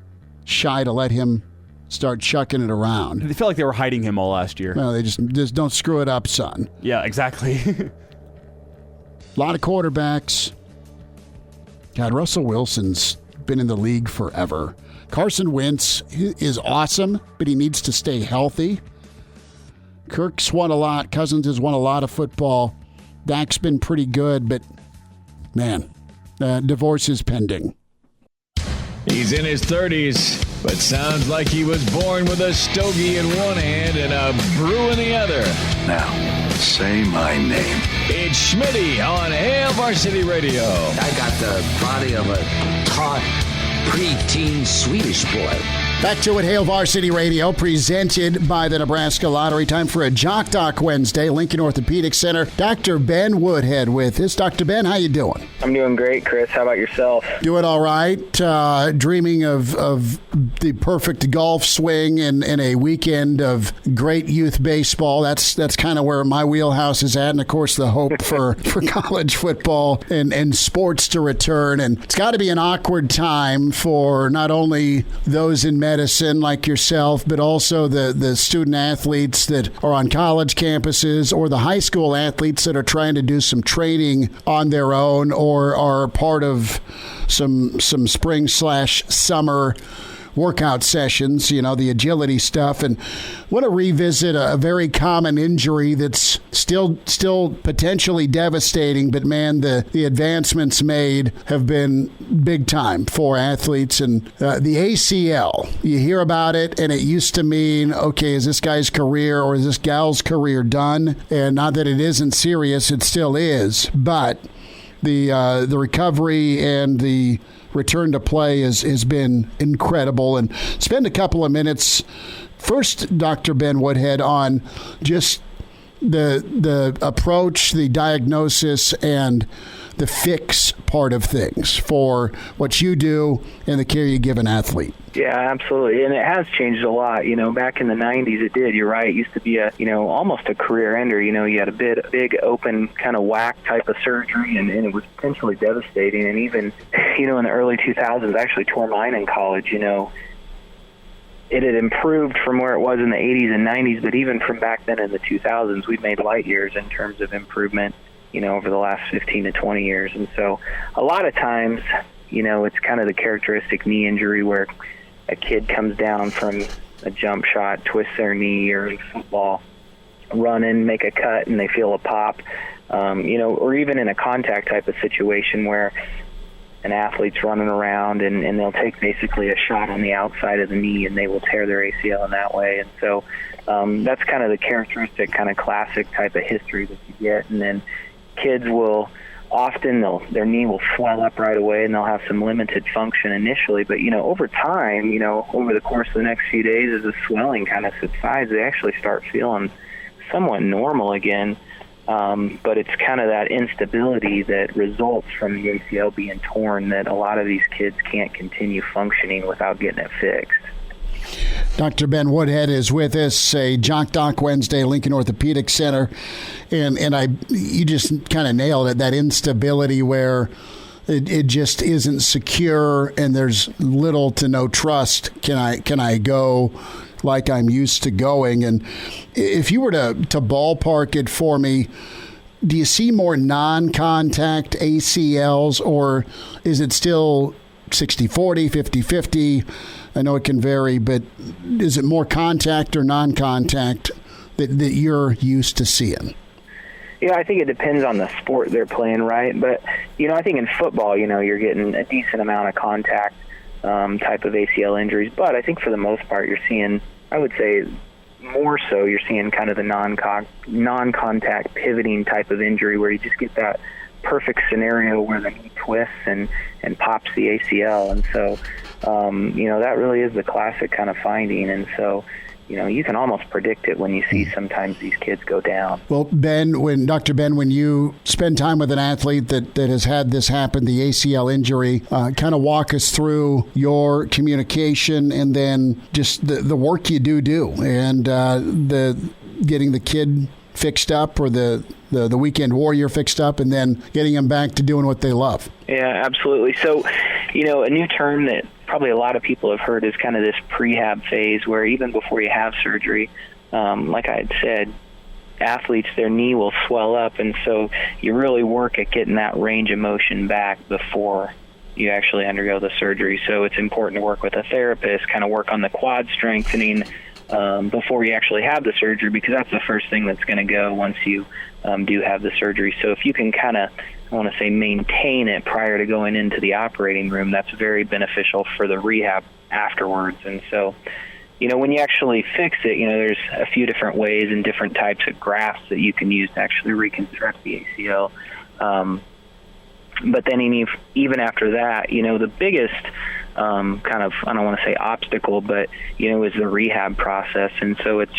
shy to let him start chucking it around. They felt like they were hiding him all last year. Well, they just don't screw it up, son. Yeah, exactly. A lot of quarterbacks. God, Russell Wilson's been in the league forever. Carson Wentz is awesome, but he needs to stay healthy. Kirk's won a lot. Cousins has won a lot of football. Dak's been pretty good, but, man, divorce is pending. He's in his 30s, but sounds like he was born with a stogie in one hand and a brew in the other. Now, say my name. It's Schmitty on Hail Varsity Radio. I got the body of a taut, preteen Swedish boy. Back to it, Hail Varsity Radio, presented by the Nebraska Lottery. Time for a Jock Doc Wednesday. Lincoln Orthopedic Center. Dr. Ben Woodhead with us. Dr. Ben, how you doing? I'm doing great, Chris. How about yourself? Doing all right. Dreaming of the perfect golf swing and a weekend of great youth baseball. That's kind of where my wheelhouse is at. And, of course, the hope for college football and sports to return. And it's got to be an awkward time for not only those in medicine like yourself, but also the student athletes that are on college campuses, or the high school athletes that are trying to do some training on their own or are part of some spring/summer workout sessions, the agility stuff. And want to revisit a very common injury that's still potentially devastating, but man, the advancements made have been big time for athletes. And the ACL, you hear about it, and it used to mean, okay, is this guy's career or is this gal's career done? And not that it isn't serious, it still is, but the recovery and the return to play has been incredible. And spend a couple of minutes first, Dr. Ben Woodhead, on just the approach, the diagnosis, and the fix part of things for what you do and the care you give an athlete. Yeah, absolutely. And it has changed a lot. Back in the 90s, it did. You're right. It used to be almost a career ender. You had a big open kind of whack type of surgery, and it was potentially devastating. And even, in the early 2000s, I actually tore mine in college. It had improved from where it was in the 80s and 90s, but even from back then in the 2000s, we've made light years in terms of improvement, over the last 15 to 20 years. And so a lot of times, it's kind of the characteristic knee injury where a kid comes down from a jump shot, twists their knee, or in football, running, make a cut, and they feel a pop, or even in a contact type of situation where an athlete's running around and they'll take basically a shot on the outside of the knee and they will tear their ACL in that way. And so that's kind of the characteristic, kind of classic type of history that you get. And then kids will often their knee will swell up right away and they'll have some limited function initially, but over time, over the course of the next few days, as the swelling kind of subsides, they actually start feeling somewhat normal again. But it's kind of that instability that results from the ACL being torn that a lot of these kids can't continue functioning without getting it fixed. Dr. Ben Woodhead is with us, a Jock Doc Wednesday, Lincoln Orthopedic Center, and you just kind of nailed it, that instability where it just isn't secure and there's little to no trust. Can I go like I'm used to going? And if you were to ballpark it for me, do you see more non-contact ACLs, or is it still 60-40, 50-50? I know it can vary, but is it more contact or non-contact that you're used to seeing? Yeah, I think it depends on the sport they're playing, right? But, I think in football, you're getting a decent amount of contact type of ACL injuries. But I think for the most part, you're seeing, I would say more so, you're seeing kind of the non-contact pivoting type of injury where you just get that perfect scenario where the knee twists and pops the ACL. And so, that really is the classic kind of finding. And so, you can almost predict it when you see sometimes these kids go down. Well, Dr. Ben, when you spend time with an athlete that has had this happen, the ACL injury, kind of walk us through your communication and then just the work you do and the getting the kid fixed up or the weekend warrior fixed up and then getting them back to doing what they love. Yeah, absolutely. So, a new term that probably a lot of people have heard is kind of this prehab phase where even before you have surgery, like I had said, athletes, their knee will swell up, and so you really work at getting that range of motion back before you actually undergo the surgery. So it's important to work with a therapist, kind of work on the quad strengthening before you actually have the surgery, because that's the first thing that's going to go once you do have the surgery. So if you can kind of, I want to say, maintain it prior to going into the operating room, that's very beneficial for the rehab afterwards. And so, when you actually fix it, there's a few different ways and different types of grafts that you can use to actually reconstruct the ACL. But then even after that, the biggest kind of, I don't want to say obstacle, but, is the rehab process. And so it's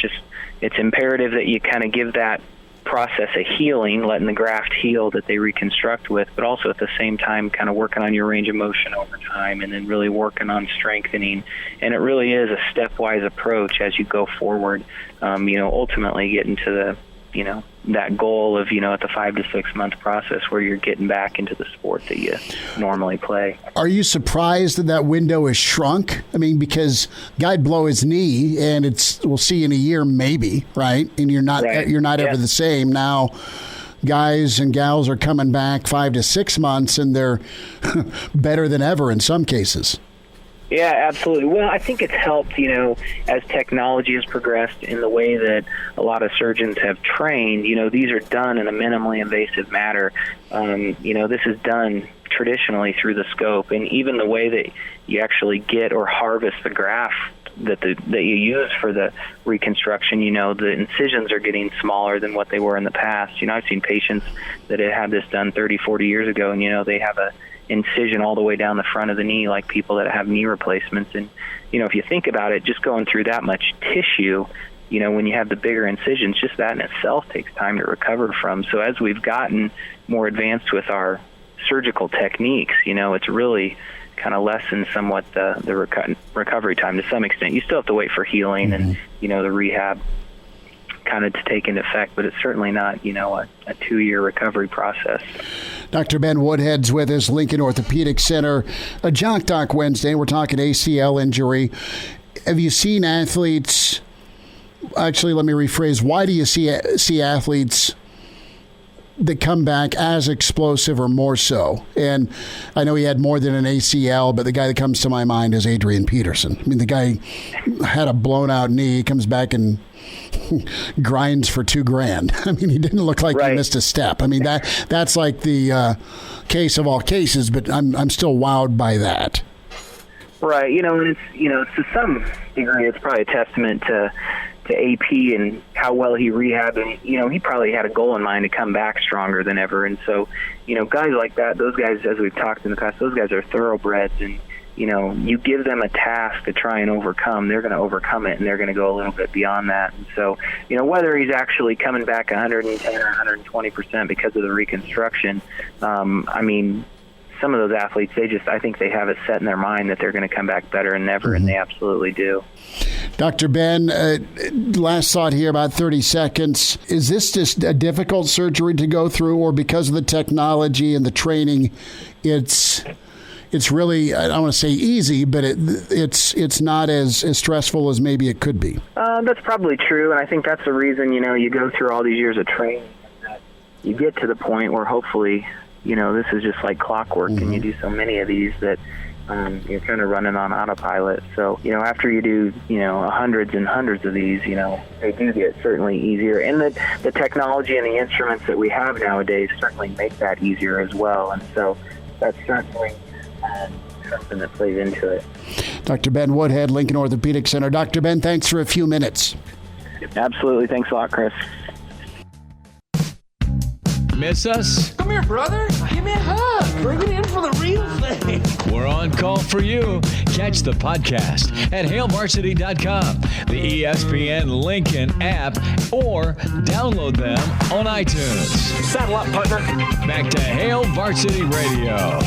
imperative that you kind of give that process a healing, letting the graft heal that they reconstruct with, but also at the same time kind of working on your range of motion over time and then really working on strengthening. And it really is a stepwise approach as you go forward, ultimately getting to the, that goal of, at the 5 to 6 month process where you're getting back into the sport that you normally play. Are you surprised that window is shrunk? I mean, because guy'd blow his knee and we'll see in a year maybe, right? And you're not ever the same. Now guys and gals are coming back 5 to 6 months and they're better than ever in some cases. Yeah, absolutely. Well, I think it's helped, as technology has progressed in the way that a lot of surgeons have trained. These are done in a minimally invasive manner. This is done traditionally through the scope, and even the way that you actually get or harvest the graft that you use for the reconstruction, the incisions are getting smaller than what they were in the past. I've seen patients that had this done 30, 40 years ago, and, they have a incision all the way down the front of the knee, like people that have knee replacements. And if you think about it, just going through that much tissue, when you have the bigger incisions, just that in itself takes time to recover from. So as we've gotten more advanced with our surgical techniques, it's really kind of lessened somewhat the recovery time to some extent. You still have to wait for healing and the rehab kind of to take into effect, but it's certainly not, a 2-year recovery process. Dr. Ben Woodhead's with us, Lincoln Orthopedic Center. A Jock Doc Wednesday, we're talking ACL injury. Have you seen athletes, actually let me rephrase, why do you see athletes that come back as explosive or more so? And I know he had more than an ACL, but the guy that comes to my mind is Adrian Peterson. I mean, the guy had a blown out knee, comes back and grinds for $2,000. I mean, he didn't look like he missed a step. I mean, that's like the case of all cases, but I'm still wowed by that. Right. And it's, to some degree, it's probably a testament to AP and how well he rehabbed, and he probably had a goal in mind to come back stronger than ever. And so, guys like that, those guys, as we've talked in the past, those guys are thoroughbreds, and you give them a task to try and overcome, they're going to overcome it, and they're going to go a little bit beyond that. And so, whether he's actually coming back 110 or 120% because of the reconstruction, some of those athletes, I think they have it set in their mind that they're going to come back better than ever, and they absolutely do. Dr. Ben, last thought here, about 30 seconds. Is this just a difficult surgery to go through, or because of the technology and the training, it's really, I don't want to say easy, but it's not as stressful as maybe it could be? That's probably true, and I think that's the reason, you go through all these years of training, that you get to the point where hopefully, this is just like clockwork, and you do so many of these that you're kind of running on autopilot. So, after you do, hundreds and hundreds of these, they do get certainly easier. And the technology and the instruments that we have nowadays certainly make that easier as well. And so that's certainly something that plays into it. Dr. Ben Woodhead, Lincoln Orthopedic Center. Dr. Ben, thanks for a few minutes. Absolutely. Thanks a lot, Chris. Miss us? Come here, brother. Give me a hug. Bring it in for the real thing. We're on call for you. Catch the podcast at HailVarsity.com, the ESPN Lincoln app, or download them on iTunes. Saddle up, partner. Back to Hail Varsity Radio.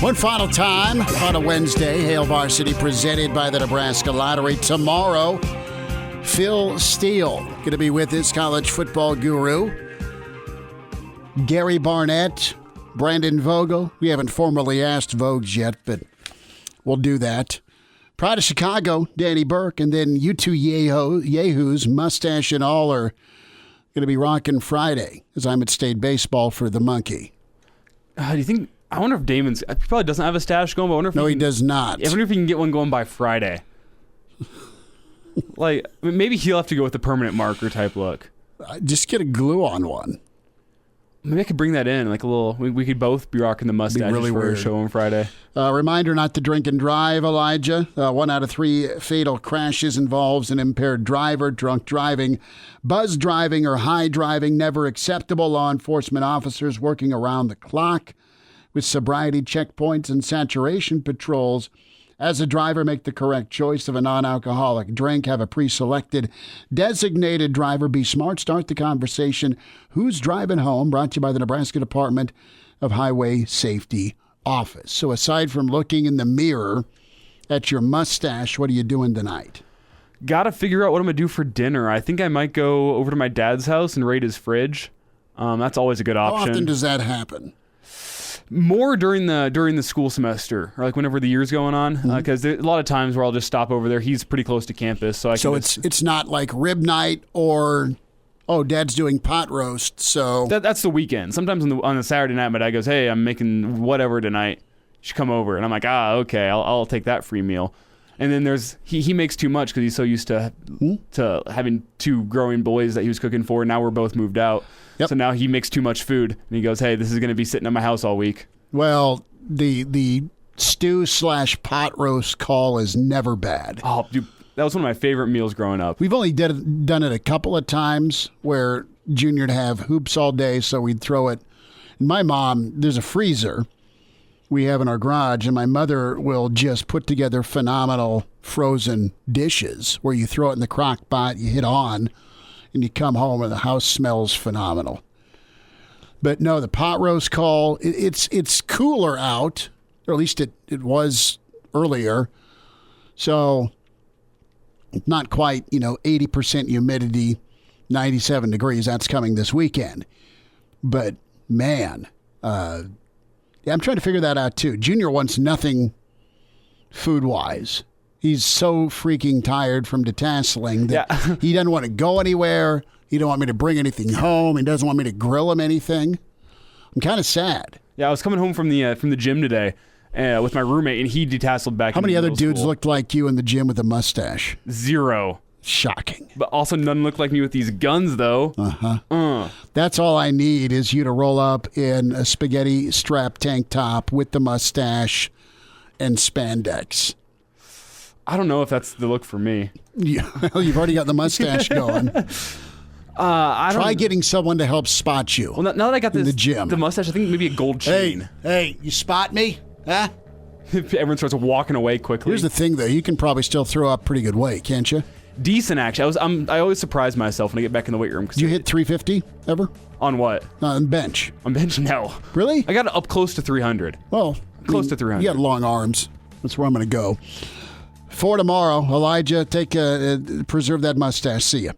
One final time on a Wednesday, Hail Varsity presented by the Nebraska Lottery. Tomorrow, Phil Steele going to be with us, college football guru. Gary Barnett, Brandon Vogel. We haven't formally asked Vogues yet, but we'll do that. Pride of Chicago, Danny Burke, and then you two yahoos, mustache and all, are going to be rocking Friday as I'm at State Baseball for the Monkey. Do you think? I wonder if Damon's. He probably doesn't have a stash going, but I wonder if he does not. I wonder if he can get one going by Friday. Maybe he'll have to go with the permanent marker type look. Just get a glue on one. Maybe I could bring that in, like a little. We could both be rocking the mustache really for weird. a show on Friday. Reminder not to drink and drive, Elijah. 1 out of 3 fatal crashes involves an impaired driver. Drunk driving, buzz driving, or high driving never acceptable. Law enforcement officers working around the clock with sobriety checkpoints and saturation patrols. As a driver, make the correct choice of a non-alcoholic drink. Have a pre-selected designated driver. Be smart. Start the conversation. Who's driving home? Brought to you by the Nebraska Department of Highway Safety Office. So aside from looking in the mirror at your mustache, what are you doing tonight? Got to figure out what I'm going to do for dinner. I think I might go over to my dad's house and raid his fridge. That's always a good option. How often does that happen? More during the school semester, or like whenever the year's going on, because there's a lot of times where I'll just stop over there. He's pretty close to campus, so it's not like rib night or Dad's doing pot roast. So that's the weekend. Sometimes on the Saturday night, my dad goes, "Hey, I'm making whatever tonight. You should come over," and I'm like, okay, I'll take that free meal. And then there's he makes too much because he's so used to having 2 growing boys that he was cooking for. Now we're both moved out. Yep. So now he makes too much food, and he goes, "Hey, this is going to be sitting at my house all week." Well, the stew/pot roast call is never bad. Oh, dude, that was one of my favorite meals growing up. We've only done it a couple of times where Junior'd have hoops all day, so we'd throw it. And my mom, there's a freezer we have in our garage, and my mother will just put together phenomenal frozen dishes where you throw it in the crock pot, you hit on, and you come home and the house smells phenomenal. But no, the pot roast call, it's cooler out, or at least it was earlier. So not quite, 80% humidity, 97 degrees. That's coming this weekend. But man, I'm trying to figure that out too. Junior wants nothing food-wise. He's so freaking tired from detasseling that he doesn't want to go anywhere. He don't want me to bring anything home. He doesn't want me to grill him anything. I'm kind of sad. Yeah, I was coming home from the gym today with my roommate, and he detasseled back. How many other dudes looked like you in the gym with a mustache? 0. Shocking. But also none look like me with these guns, though. That's all I need is you to roll up in a spaghetti strap tank top with the mustache and spandex. I don't know if that's the look for me. You've already got the mustache going. Try getting someone to help spot you. Well, now that I got the gym, the mustache, I think maybe a gold chain. Hey, you spot me? Huh? Everyone starts walking away quickly. Here's the thing, though. You can probably still throw up pretty good weight, can't you? Decent, actually. I always surprise myself when I get back in the weight room. Did you hit 350 ever? On what? On bench. On bench, no. Really? I got up close to 300. Well, close to 300. You got long arms. That's where I'm going to go. For tomorrow, Elijah, preserve that mustache. See ya.